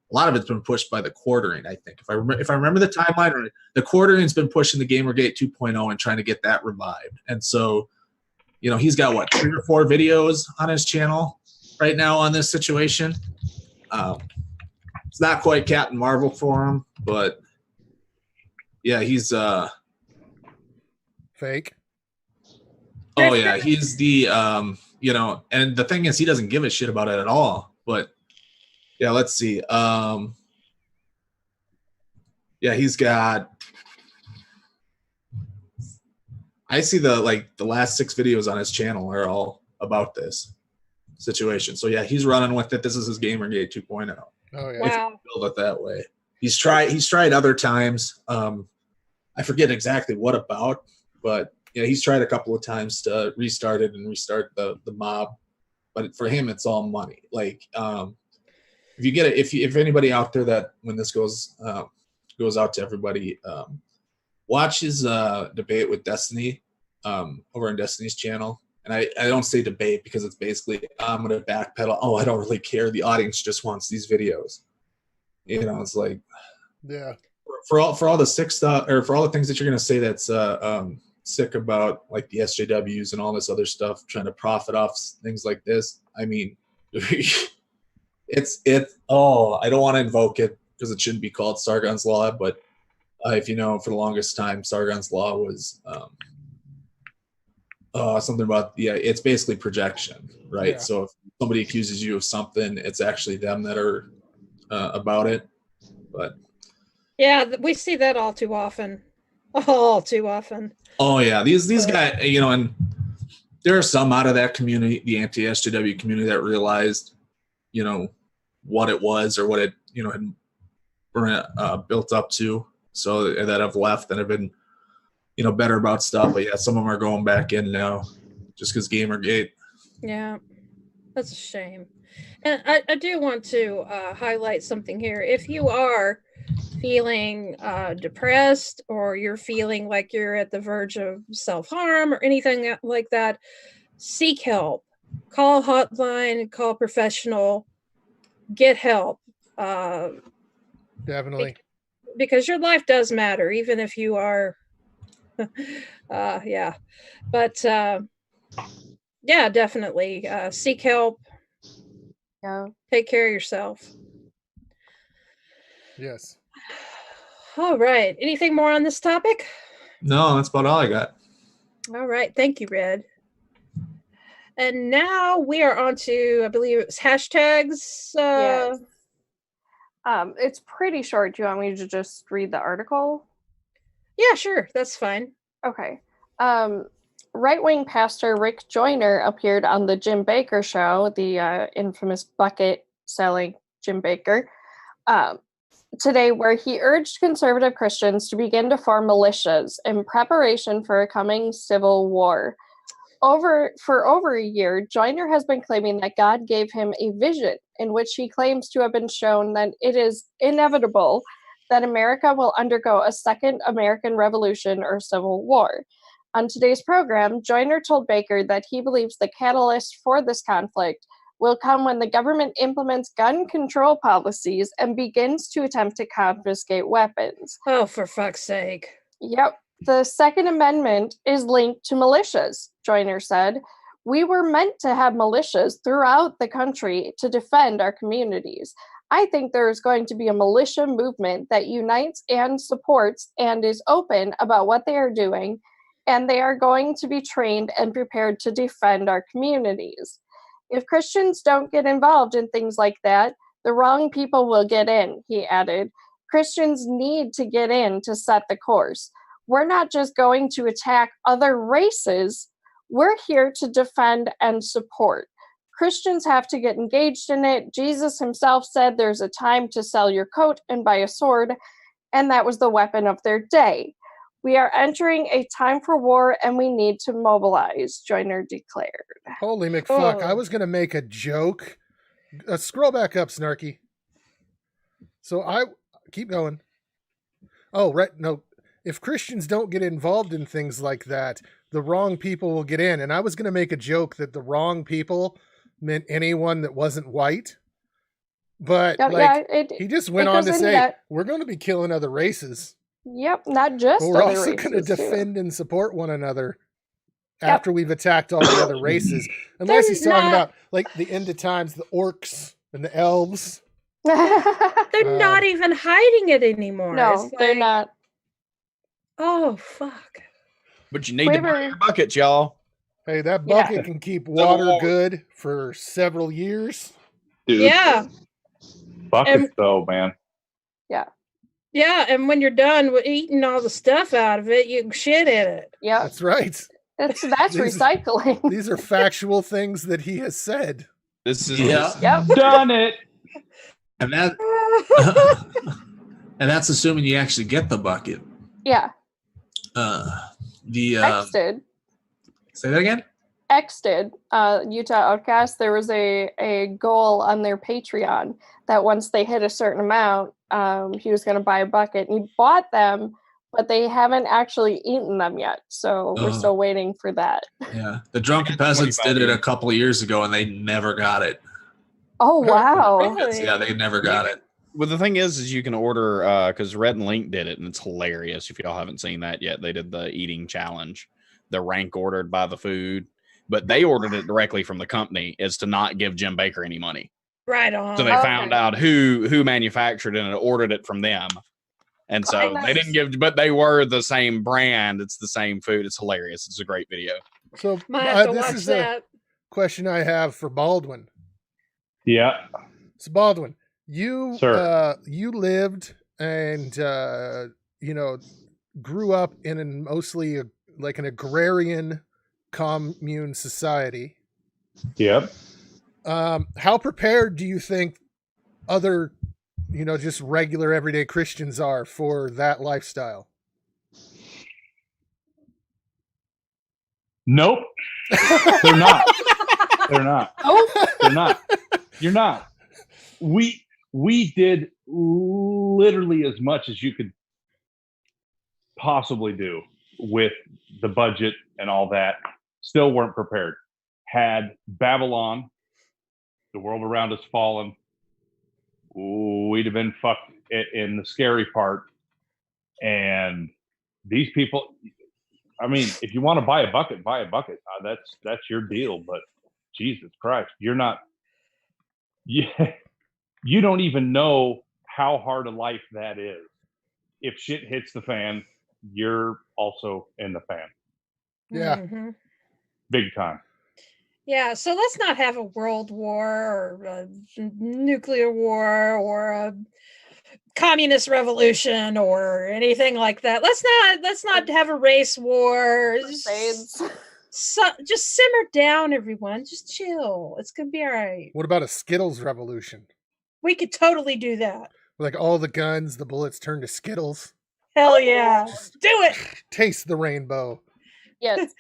A lot of it's been pushed by the quartering, I think. If I remember the timeline, right, the quartering's been pushing the Gamergate 2.0 and trying to get that revived. And so, he's got what, 3 or 4 videos on his channel right now on this situation. It's not quite Captain Marvel for him, but yeah, he's fake. Oh yeah, he's the and the thing is, he doesn't give a shit about it at all. But yeah, let's see. Yeah, he's got. I see the last 6 videos on his channel are all about this situation. So yeah, he's running with it. This is his Gamergate 2.0. Oh yeah. Wow. Build it that way. He's tried other times. I forget exactly what about, but yeah, he's tried a couple of times to restart it and restart the mob. But for him, it's all money. Like if you get it, if anybody out there that when this goes out to everybody, watch his debate with Destiny over on Destiny's channel. And I don't say debate because it's basically I'm gonna backpedal. Oh, I don't really care. The audience just wants these videos. It's like yeah. For all the sick stuff, or for all the things that you're gonna say that's sick about, like the SJWs and all this other stuff, trying to profit off things like this. I mean, it's I don't want to invoke it because it shouldn't be called Sargon's Law, but if for the longest time, Sargon's Law was something about it's basically projection, right? Yeah. So if somebody accuses you of something, it's actually them that are about it. But yeah, we see that all too often. All too often. Oh yeah, these guys, and there are some out of that community, the anti-SJW community, that realized, what it was or what it, had built up to. So that have left and have been, better about stuff. But yeah, some of them are going back in now, just because Gamergate. Yeah, that's a shame. And I do want to highlight something here. If you are feeling depressed, or you're feeling like you're at the verge of self-harm or anything like that, seek help. Call a hotline, call a professional, get help. Definitely. Because your life does matter, even if you are yeah. But yeah, definitely seek help. Yeah. Take care of yourself. Yes. All right. Anything more on this topic? No, that's about all I got. All right. Thank you, Red. And now we are on to, I believe it's hashtags. Yes. It's pretty short. Do you want me to just read the article? Yeah, sure. That's fine. Okay. Right-wing pastor Rick Joyner appeared on the Jim Bakker show, the infamous bucket-selling Jim Bakker, today, where he urged conservative Christians to begin to form militias in preparation for a coming civil war. For over a year, Joyner has been claiming that God gave him a vision in which he claims to have been shown that it is inevitable that America will undergo a second American Revolution or Civil War. On today's program, Joyner told Bakker that he believes the catalyst for this conflict will come when the government implements gun control policies and begins to attempt to confiscate weapons. Oh, for fuck's sake. Yep. The Second Amendment is linked to militias, Joyner said. We were meant to have militias throughout the country to defend our communities. I think there is going to be a militia movement that unites and supports and is open about what they are doing, and they are going to be trained and prepared to defend our communities. If Christians don't get involved in things like that, the wrong people will get in, he added. Christians need to get in to set the course. We're not just going to attack other races. We're here to defend and support. Christians have to get engaged in it. Jesus himself said there's a time to sell your coat and buy a sword, and that was the weapon of their day. We are entering a time for war, and we need to mobilize, Joyner declared. Holy McFuck. I was going to make a joke. Scroll back up, Snarky. So keep going. Oh, right. No. If Christians don't get involved in things like that, the wrong people will get in. And I was going to make a joke that the wrong people meant anyone that wasn't white. But he just went on to say, we're going to be killing other races. Yep, not just but we're other also going to defend and support one another after we've attacked all the other races. Unless he's talking about like the end of times, the orcs and the elves. They're not even hiding it anymore. No, they're not. Oh, fuck. But you need to buy your buckets, y'all. Hey, that bucket can keep water good for several years. Dude, yeah. Buckets, though, man. Yeah. Yeah, and when you're done with eating all the stuff out of it, you can shit in it. Yeah. That's right. That's recycling. These are factual things that he has said. This is done it. And that and that's assuming you actually get the bucket. Yeah. X did. Say that again? X did. Utah Outcast, there was a goal on their Patreon that once they hit a certain amount, he was going to buy a bucket. And he bought them, but they haven't actually eaten them yet. So we're still waiting for that. Yeah. The Drunken Peasants did it a couple of years ago, and they never got it. Oh, wow. Really? Yeah, they never got it. Well, the thing is you can order, because Red and Link did it, and it's hilarious. If y'all haven't seen that yet, they did the eating challenge. The rank ordered by the food, but they ordered it directly from the company is to not give Jim Bakker any money. Right on. So they found out who manufactured it and ordered it from them. And so they didn't give, but they were the same brand. It's the same food. It's hilarious. It's a great video. So this is a question I have for Baldwin. Yeah. So Baldwin, you lived and grew up in mostly like an agrarian commune society. Yep. How prepared do you think other, just regular everyday Christians are for that lifestyle? Nope. They're not. They're not. Oh. They're not. You're not. We did literally as much as you could possibly do with the budget and all that. Still weren't prepared. Had Babylon, the world around us fallen, we'd have been fucked in the scary part. And these people, I mean, if you want to buy a bucket, buy a bucket. That's your deal. But Jesus Christ, you're not. You don't even know how hard a life that is. If shit hits the fan, you're also in the fan. Yeah. Mm-hmm. Big time. Yeah, so let's not have a world war or a nuclear war or a communist revolution or anything like that. Let's not have a race war. Just simmer down, everyone. Just chill. It's gonna be all right. What about a Skittles revolution? We could totally do that. Like all the guns, the bullets turn to Skittles. Hell yeah. Do it. Taste the rainbow. Yes.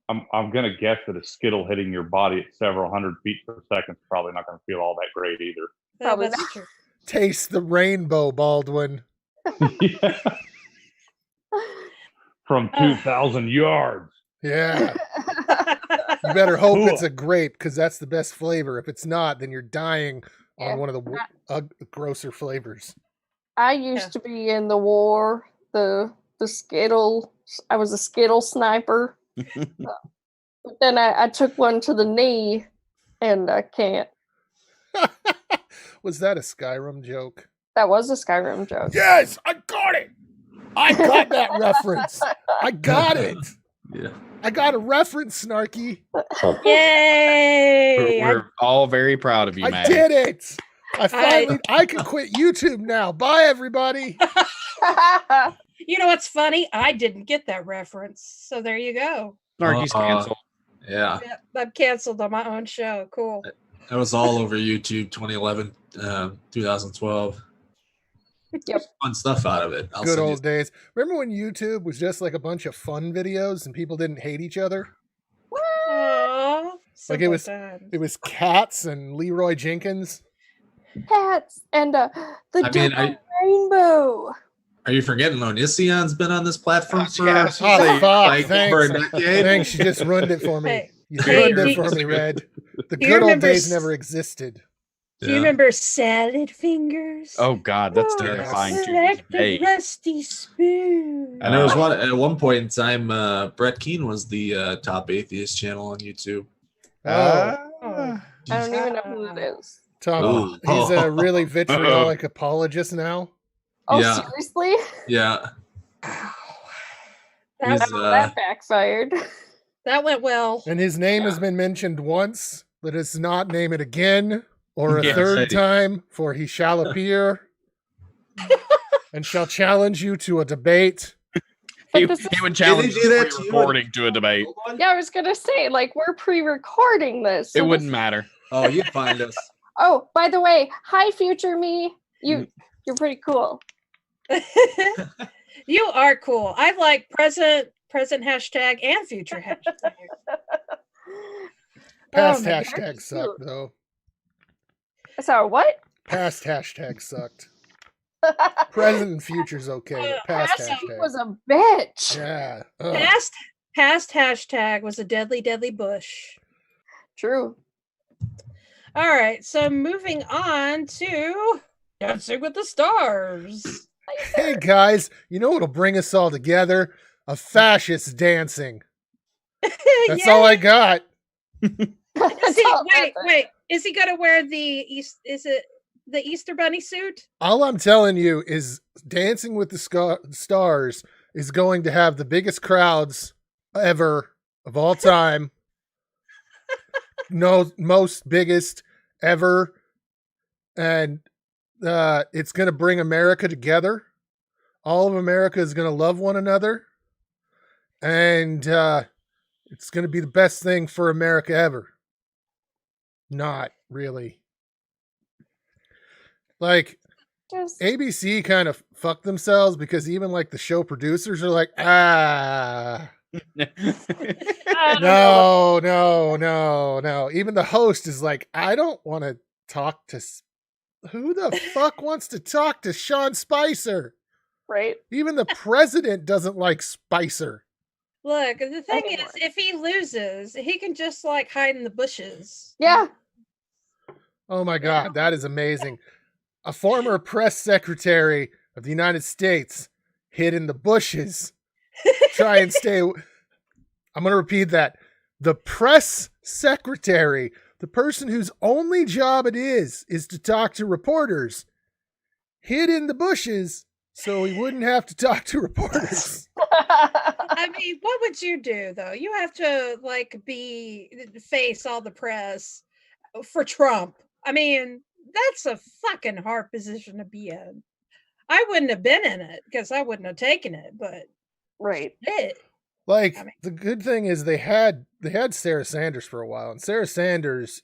I'm gonna guess that a Skittle hitting your body at several hundred feet per second is probably not gonna feel all that great either. Probably that's not. true. Taste the rainbow, Baldwin. Yeah. From 2,000 yards. Yeah. You better hope it's a grape because that's the best flavor. If it's not, then you're dying on one of the grosser flavors. I used to be in the war, the Skittle. I was a Skittle sniper. But then I took one to the knee and I can't. Was that a Skyrim joke? That was a Skyrim joke. Yes, I got it. I got that reference. I got it. Yeah. I got a reference, Snarky. Yay! We're all very proud of you, man. I did it. I can quit YouTube now. Bye, everybody. You know what's funny? I didn't get that reference. So there you go. Snarky's canceled. Yeah. I'm canceled on my own show. Cool. That was all over YouTube 2011, 2012. Yep. Fun stuff out of it. Good old days. Remember when YouTube was just like a bunch of fun videos and people didn't hate each other? Aww, Like it was Cats and Leroy Jenkins. Cats and the rainbow. Are you forgetting Onision's been on this platform for Oh, fuck. like Thanks. over a decade? Thanks. You just ruined it for me. Hey, You hey, ruined it do- for me, Red. The do you good old remember days s- never existed. Do you remember salad fingers? Oh God, that's Oh, terrifying. to select this day. the rusty spoon. And there was at one point in time, Brett Keane was the top atheist channel on YouTube. Oh, Oh. I don't even know who it is. Tom, Oh. he's a really vitriolic apologist now. Oh, Yeah. seriously? Yeah, That, He's, That backfired. that went well. And his name has been mentioned once. Let us not name it again or a Yeah, third say- time, for he shall appear and shall challenge you to a debate. He, But this he would Did they challenge do that us to you? recording to a debate. Yeah, I was gonna say, like, we're pre-recording this. It so wouldn't this- matter. Oh, you'd find us. Oh, by the way, hi, future me. You're pretty cool. You are cool. I like present hashtag and future hashtag. Past Oh my hashtags goodness. sucked, though. So what? Past hashtags sucked. Present and future's okay, but past Past He hashtag. was a bitch. Yeah. Ugh. Past hashtag was a deadly bush. True. All right, so moving on to Dancing with the Stars. Hey guys, you know what'll bring us all together? A fascist dancing. That's all I got. Is he, wait. Is he gonna wear the Is it the Easter Bunny suit? All I'm telling you is Dancing with the Stars is going to have the biggest crowds ever of all time. No, most biggest ever. And it's going to bring America together. All of America is going to love one another. And it's going to be the best thing for America ever. Not really. Like, Just ABC kind of fucked themselves because even like the show producers are like, no. Even the host is like, I don't want to talk to. Who the fuck wants to talk to Sean Spicer? right. Even the president doesn't like Spicer. Look, the thing Anyway. is, if he loses, he can just like hide in the bushes. Yeah. Oh my God, that is amazing. A former press secretary of the United States hid in the bushes. Try and stay. I'm going to repeat that. The press secretary, the person whose only job it is to talk to reporters, hid in the bushes so he wouldn't have to talk to reporters. I mean, what would you do though? You have to like face all the press for Trump. I mean, that's a fucking hard position to be in. I wouldn't have been in it because I wouldn't have taken it, but Right. it. Like, I mean- the good thing is they had Sarah Sanders for a while, and Sarah Sanders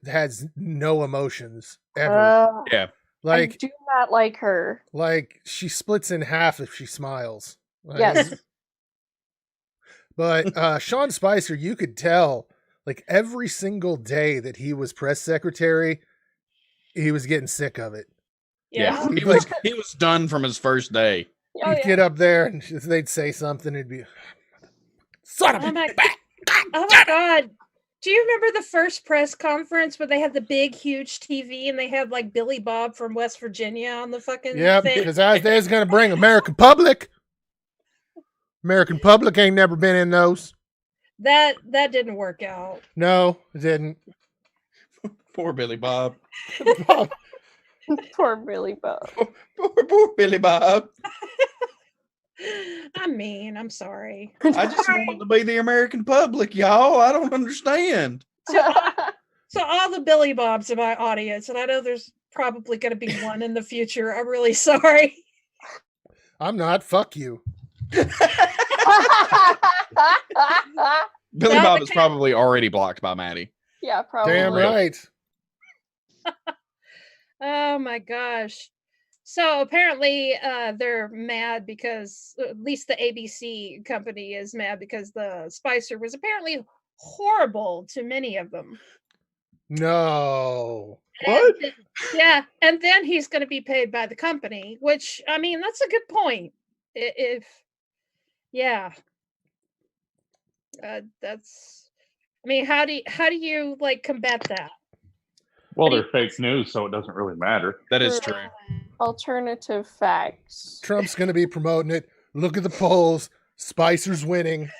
has no emotions ever. Yeah. I Like do not like her. she splits in half if she smiles. Like, Yes. But Sean Spicer, you could tell, like every single day that he was press secretary, he was getting sick of it. Yeah. He'd He was done from his first day. Oh, He'd yeah. get up there and they'd say something, it'd be, son of Oh a my, oh my God. Do you remember the first press conference where they had the big, huge TV and they had like Billy Bob from West Virginia on the fucking Yep, thing? because they's going to bring American Public. American Public ain't never been in those. That didn't work out. No, it didn't. Poor Billy Bob. Poor Billy Bob. Poor Billy Bob. I mean, I'm sorry. I just want to be the American public, y'all. I don't understand. So all the Billy Bobs in my audience, and I know there's probably going to be one in the future. I'm really sorry. I'm not. Fuck you. Billy No, Bob is because- probably already blocked by Maddie. Yeah, probably. Damn right. Oh my gosh. So apparently they're mad because at least the ABC company is mad because the Spicer was apparently horrible to many of them. No. What? Yeah, and then he's going to be paid by the company, which I mean, that's a good point. If yeah, that's. I mean, how do you like combat that? Well, they're fake news, so it doesn't really matter. That is true. Alternative facts. Trump's going to be promoting it. Look at the polls. Spicer's winning,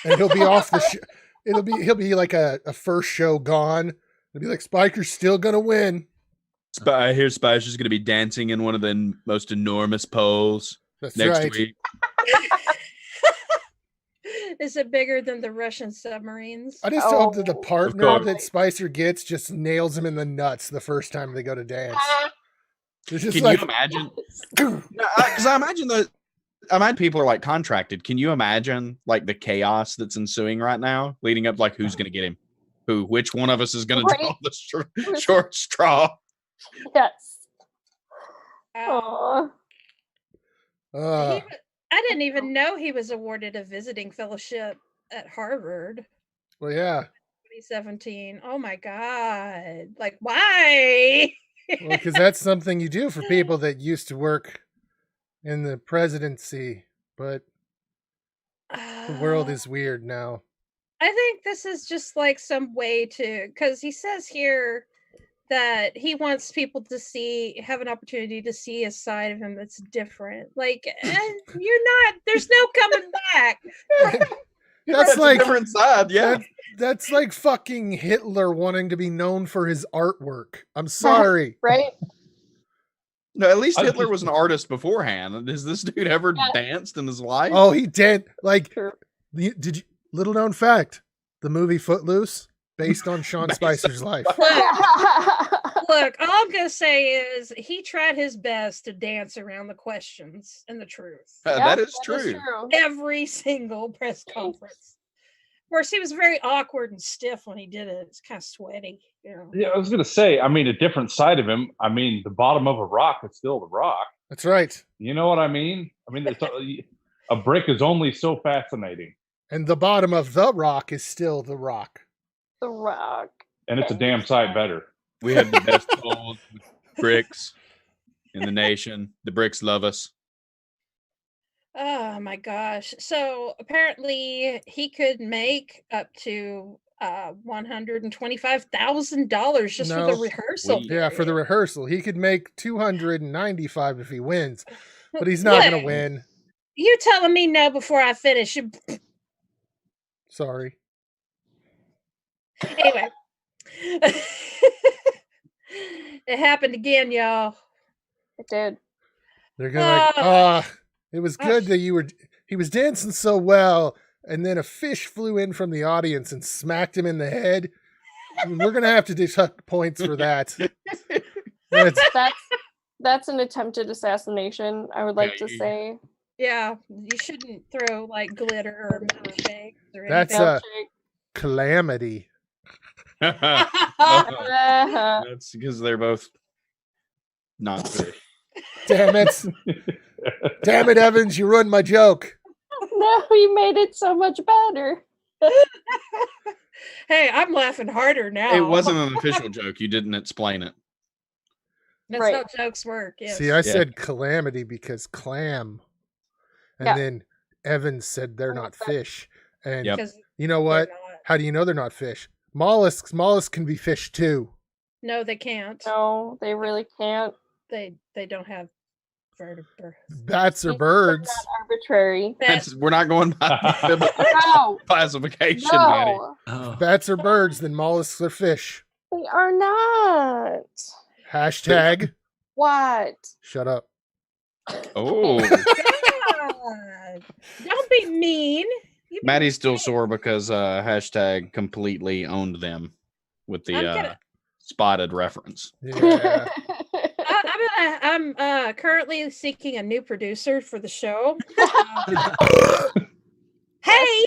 and he'll be off the show. He'll be like a first show gone. It'll be like Spicer's still going to win. I hear Spicer's going to be dancing in one of the most enormous polls That's next right. week. Is it bigger than the Russian submarines? I just hope that the Of partner course. that Spicer gets just nails him in the nuts the first time they go to dance. It's just Can like, you imagine? Because I imagine people are like contracted. Can you imagine like the chaos that's ensuing right now, leading up like who's going to get him? Which one of us is going to draw the short straw? Yes. Wow. Aw. I didn't even know he was awarded a visiting fellowship at Harvard. well, yeah. 2017. Oh my God. Like, why? Well, because that's something you do for people that used to work in the presidency, but the world is weird now. I think this is just like some way to, because he says here that he wants people to have an opportunity to see a side of him that's different. Like, and there's no coming back. That's like a different side, yeah. That's like fucking Hitler wanting to be known for his artwork. I'm sorry. Right? No, at least Hitler was an artist beforehand. Has this dude ever danced in his life? Oh, he did. Like, Sure. did you? Little known fact: the movie Footloose, based on Sean Spicer's life. Look, all I'm gonna say is he tried his best to dance around the questions and the truth. That is true. Every single press conference. Of course, he was very awkward and stiff when he did it. It's kind of sweaty. You know? Yeah, I was going to say, I mean, a different side of him. I mean, the bottom of a rock is still the rock. That's right. You know what I mean? I mean, a brick is only so fascinating. And the bottom of the rock is still the rock. The Rock. And it's a damn sight better. We have the best polls with bricks in the nation. The bricks love us. Oh my gosh. So apparently he could make up to $125,000 just for the rehearsal. Yeah, for the rehearsal. He could make $295 if he wins, but he's not going to win. You telling me no before I finish. Sorry. Anyway. It happened again, y'all. It did. They're going to it was good that he was dancing so well, and then a fish flew in from the audience and smacked him in the head. We're going to have to deduct points for that. That's an attempted assassination, I would like to say. Yeah, you shouldn't throw like glitter or milkshakes or anything. That's a calamity. That's because they're both not fish. Damn it. Damn it, Evans, you ruined my joke. No, you made it so much better. Hey, I'm laughing harder now. It wasn't an official joke. You didn't explain it. That's how jokes work. Yes. See, I said calamity because clam. And then Evans said they're not fish. And you know what? How do you know they're not fish? Mollusks can be fish too. No, they can't. No, they really can't. They don't have vertebrates. Bats are birds. Not arbitrary. We're not going by No. classification, No. Maddie. Bats are birds, then mollusks are fish. They are not. Hashtag. What? Shut up. Oh. Don't be mean. Maddie's still sore because hashtag completely owned them with the spotted reference. Yeah. I'm currently seeking a new producer for the show. Hey!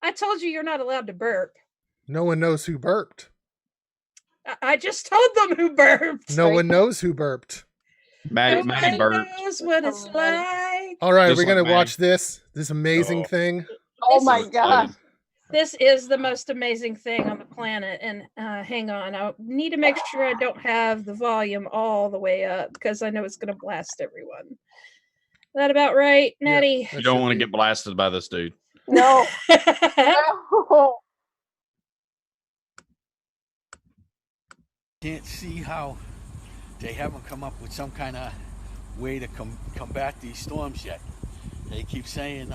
I told you you're not allowed to burp. No one knows who burped. I just told them who burped. No one knows who burped. Maddie burped. Knows what it's like. All right, Just we're going like to watch this amazing thing. Oh my God. This is the most amazing thing on the planet. And hang on, I need to make sure I don't have the volume all the way up because I know it's going to blast everyone. That about right, Nettie? You don't want to get blasted by this dude. No. No. Can't see how they haven't come up with some kind of way to combat these storms yet. They keep saying,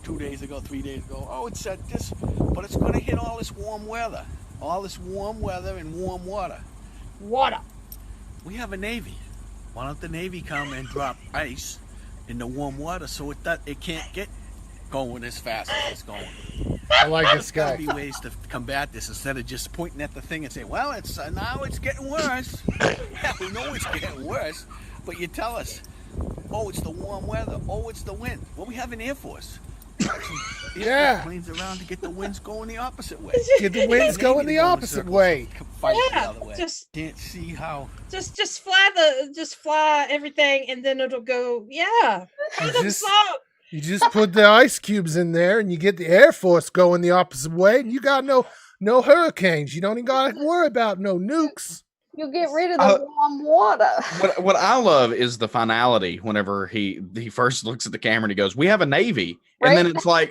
2 days ago, 3 days ago, oh, it's at this, but it's going to hit all this warm weather and warm water. Water. We have a Navy. Why don't the Navy come and drop ice in the warm water so it can't get going as fast as it's going? I like this guy. There's got to be ways to combat this instead of just pointing at the thing and saying, well, it's now it's getting worse. Yeah, we know it's getting worse, but you tell us, oh, it's the warm weather. Oh, it's the wind. Well, we have an Air Force. Yeah. Planes around to get the winds going the opposite way. Get the winds going the opposite way. Fight the Yeah, other way. just Can't see how. just fly everything, and then it'll go. Yeah, You just put the ice cubes in there, and you get the Air Force going the opposite way, and you got no hurricanes. You don't even got to worry about no nukes. You get rid of the warm water. What I love is the finality whenever he first looks at the camera and he goes, "We have a Navy," and then it's like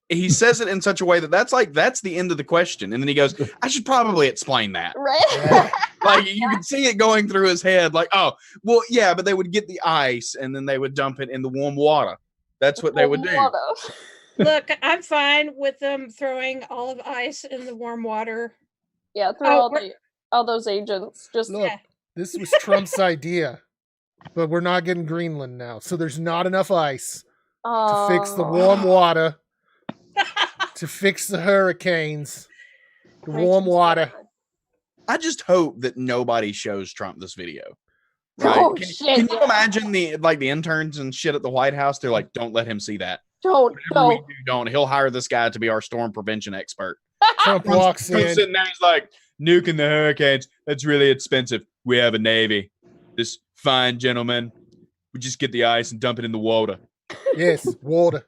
he says it in such a way that's the end of the question, and then he goes, "I should probably explain that." Right. Yeah. Like you can see it going through his head, like, "Oh, well, yeah," but they would get the ice and then they would dump it in the warm water. That's what they would do. Look, I'm fine with them throwing all of ice in the warm water. Yeah, throw all those agents. Just Look, this was Trump's idea, but we're not getting Greenland now, so there's not enough ice to fix the warm water, to fix the hurricanes, the warm water. I just hope that nobody shows Trump this video. Right? Oh, can you imagine the interns and shit at the White House? They're like, don't let him see that. Don't. Don't. He'll hire this guy to be our storm prevention expert. Trump walks in. Sitting there, he's like, nuking the hurricanes. That's really expensive. We have a Navy. This fine gentleman. We just get the ice and dump it in the water. Yes, water.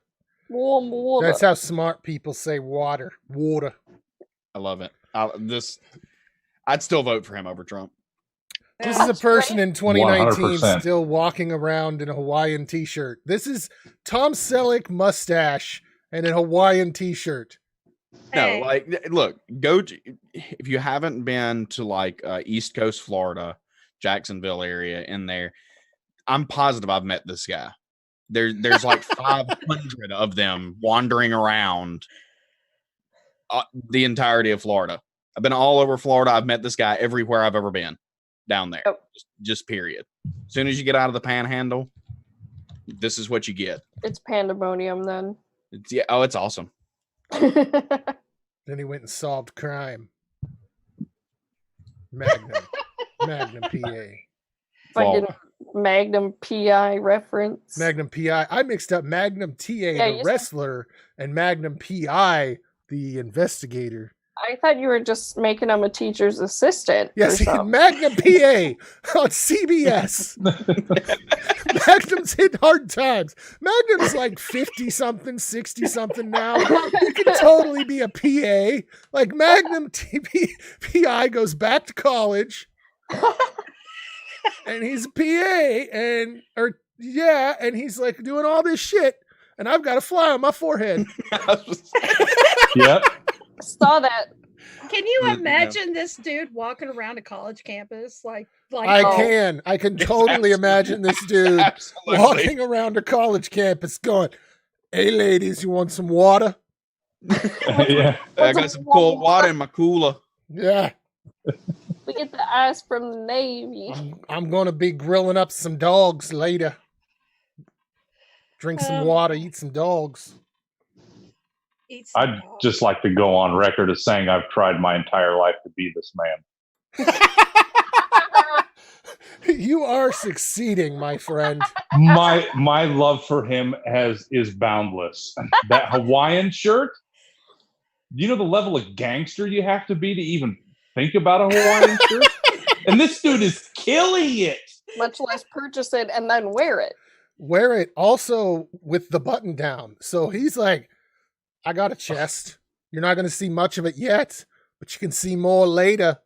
Warm water. That's how smart people say water. Water. I love it. I'd still vote for him over Trump. This is a person in 2019 100%. still walking around in a Hawaiian t-shirt. This is Tom Selleck mustache and a Hawaiian t-shirt. No, like, look, if you haven't been to like East Coast Florida, Jacksonville area in there, I'm positive I've met this guy. There's like 500 of them wandering around the entirety of Florida. I've been all over Florida. I've met this guy everywhere I've ever been down there. Yep. Just period. As soon as you get out of the panhandle, this is what you get. It's pandemonium then. It's awesome. Then he went and solved crime. Magnum PA. Fucking Magnum PI reference. Magnum PI. I mixed up Magnum TA, the wrestler, and Magnum PI, the investigator. I thought you were just making him a teacher's assistant. Yes, Magnum PA on CBS. Magnum's hit hard times. Magnum's like 50-something, 60-something now. He can totally be a PA. Like Magnum PI goes back to college. And he's a PA, and he's like doing all this shit, and I've got a fly on my forehead. Yep. Saw that. Can you imagine this dude walking around a college campus like I can totally imagine this dude walking around a college campus going, "Hey ladies, you want some water?" Yeah. I got some cold water in my cooler. Yeah. We get the ice from the Navy. I'm going to be grilling up some dogs later. Drink some water, eat some dogs. I'd just like to go on record as saying I've tried my entire life to be this man. You are succeeding, my friend. My love for him is boundless. That Hawaiian shirt, you know the level of gangster you have to be to even think about a Hawaiian shirt? And this dude is killing it. Much less purchase it and then wear it. Wear it also with the button down. So he's like, I got a chest. You're not going to see much of it yet, But you can see more later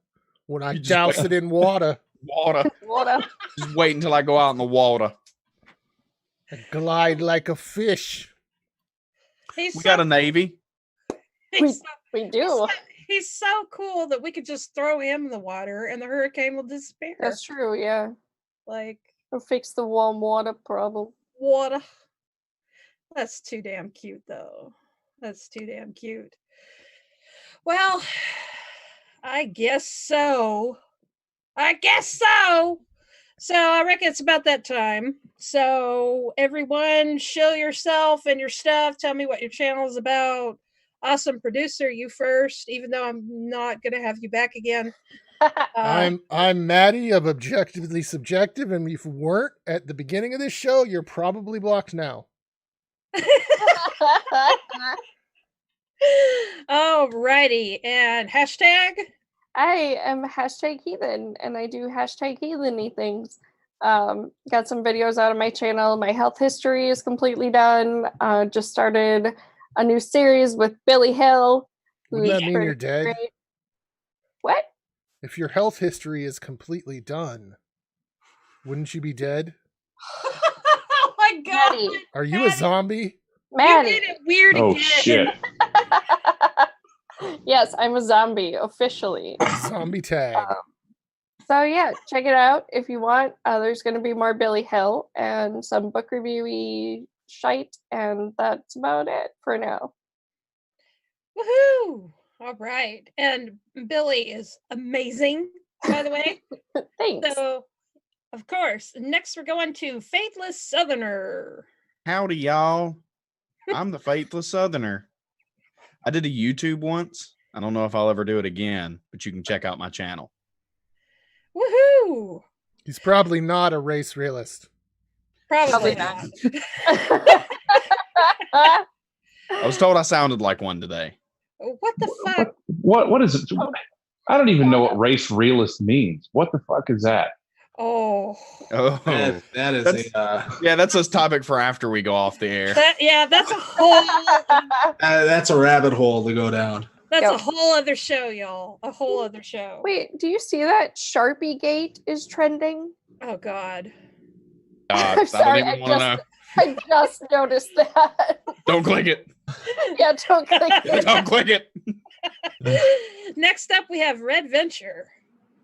when I You just douse wait. it in water Water. Water. Just wait until I go out in the water. and glide like a fish. He's We so, got a Navy. he's so, We he's do. so- he's so cool that we could just throw him in the water and the hurricane will disappear. That's true. Yeah. Like We'll fix the warm water problem. water. That's too damn cute, though. That's too damn cute. Well, I guess so. So I reckon it's about that time. So everyone, show yourself and your stuff. Tell me what your channel is about. Awesome producer, you first, even though I'm not going to have you back again. I'm Maddie of Objectively Subjective, and if you weren't at the beginning of this show, you're probably blocked now. Alrighty, and hashtag? I am #Heathen, and I do #Heathen-y things. Got some videos out of my channel. My health history is completely done. Just started a new series with Billy Hill. Wouldn't who's that mean pretty you're dead? great. What? If your health history is completely done, wouldn't you be dead? Oh my god! Maddie. Are you a zombie? You Maddie. made it weird Oh again. shit! Yes, I'm a zombie officially. Zombie tag. So yeah, check it out if you want. There's going to be more Billy Hill and some book reviewy shite, and that's about it for now. Woohoo! All right. And Billy is amazing, by the way. Thanks. So, of course, next we're going to Faithless Southerner. Howdy, y'all. I'm the Faithless Southerner. I did a YouTube once. I don't know if I'll ever do it again, but you can check out my channel. Woohoo! He's probably not a race realist. Probably Probably not. I was told I sounded like one today. What the fuck? What is it? I don't even know what race realist means. What the fuck is that? Oh. Oh, That is That's- yeah, that's a topic for after we go off the air. That's a whole that's a rabbit hole to go down. that's Yep. a whole other show, y'all. A whole other show. Wait, do you see that Sharpie Gate is trending? Oh god. God, I Sorry, don't even want to know. I just noticed that. Don't click it. Yeah, don't click it. Don't click it. Next up we have Red Venture.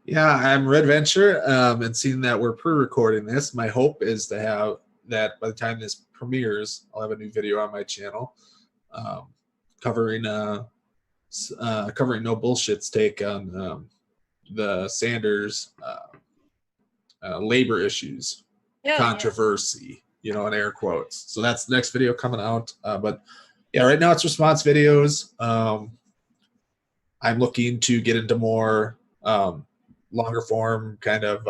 Yeah, I'm Red Venture, and seeing that we're pre-recording this, my hope is to have that by the time this premieres, I'll have a new video on my channel covering No Bullshit's take on the Sanders labor issues Yeah, controversy, in air quotes. So that's the next video coming out. But yeah, right now it's response videos. I'm looking to get into more longer form kind of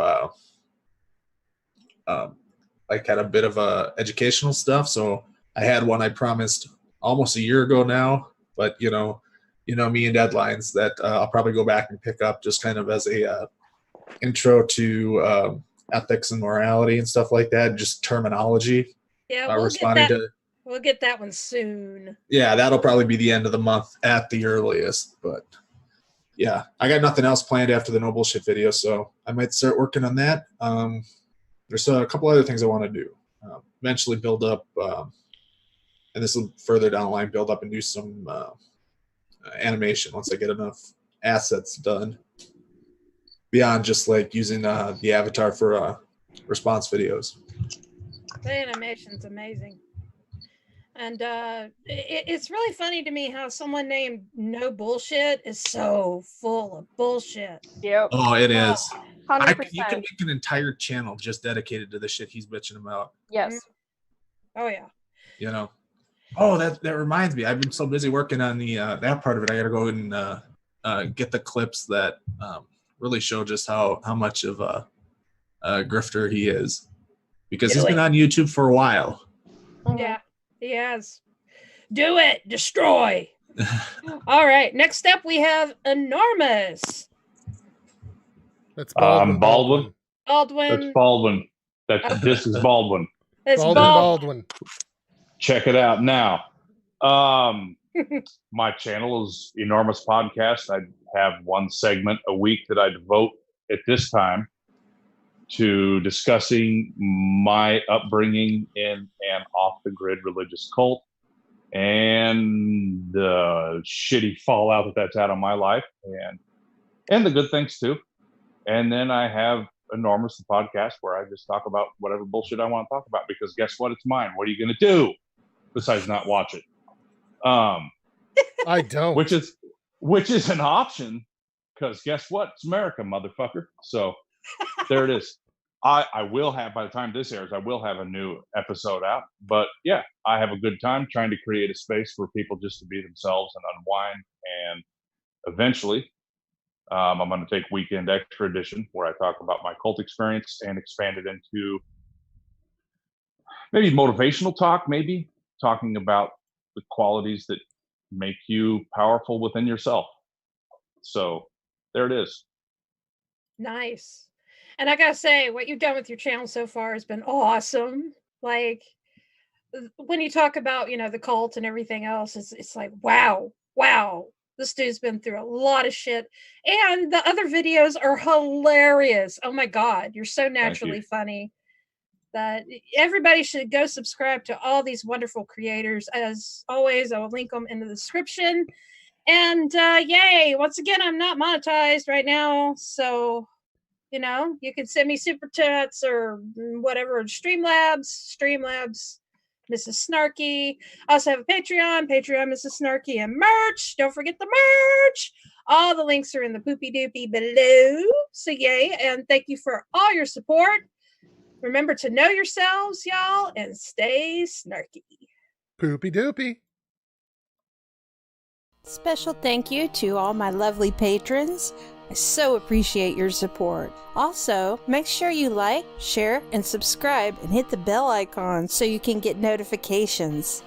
like kind of bit of educational stuff. So I had one I promised almost a year ago now, but me and deadlines that I'll probably go back and pick up just kind of as a intro to ethics and morality and stuff like that, just terminology. Yeah, we'll get that one soon. Yeah, that'll probably be the end of the month at the earliest, but yeah, I got nothing else planned after the No Bullshit video, so I might start working on that. There's a couple other things I want to do. Eventually build up, and this will further down the line, build up and do some animation once I get enough assets done. Beyond just like using the avatar for response videos. The animation's amazing. And it's really funny to me how someone named No Bullshit is so full of bullshit. Yep. Oh, it is. 100%. You can make an entire channel just dedicated to the shit he's bitching about. Yes. Oh yeah. Oh, that reminds me. I've been so busy working on the that part of it. I got to go and get the clips that really show just how much of a grifter he is, because he's been on YouTube for a while. Mhm. Yeah, he has. Do it, destroy. All right, next up we have Enormous. That's Baldwin. Baldwin. Baldwin. That's Baldwin. This is Baldwin. It's Baldwin. Bald- Baldwin. Check it out now. My channel is Enormous Podcast. I have one segment a week that I devote at this time to discussing my upbringing in an off-the-grid religious cult and the shitty fallout that's had on my life, and the good things too. And then I have Enormous the Podcast, where I just talk about whatever bullshit I want to talk about, because guess what? It's mine. What are you going to do besides not watch it? I don't. Which is an option, because guess what? It's America, motherfucker. So there it is. I will have, by the time this airs, I will have a new episode out. But yeah, I have a good time trying to create a space for people just to be themselves and unwind. And eventually, I'm going to take Weekend Extra Edition, where I talk about my cult experience and expand it into maybe motivational talk, maybe talking about the qualities that make you powerful within yourself. So there it is. Nice. And I gotta say, what you've done with your channel so far has been awesome. Like, when you talk about, the cult and everything else, it's like, wow, this dude's been through a lot of shit. And the other videos are hilarious. Oh my God, you're so naturally funny that everybody should go subscribe to all these wonderful creators. As always, I will link them in the description. And yay, once again, I'm not monetized right now. So, you can send me super chats or whatever, Streamlabs, Mrs. Snarky. I also have a Patreon, Mrs. Snarky, and merch. Don't forget the merch. All the links are in the poopy doopy below. So yay, and thank you for all your support. Remember to know yourselves, y'all, and stay snarky. Poopy doopy. Special thank you to all my lovely patrons. I so appreciate your support. Also, make sure you like, share, and subscribe and hit the bell icon so you can get notifications.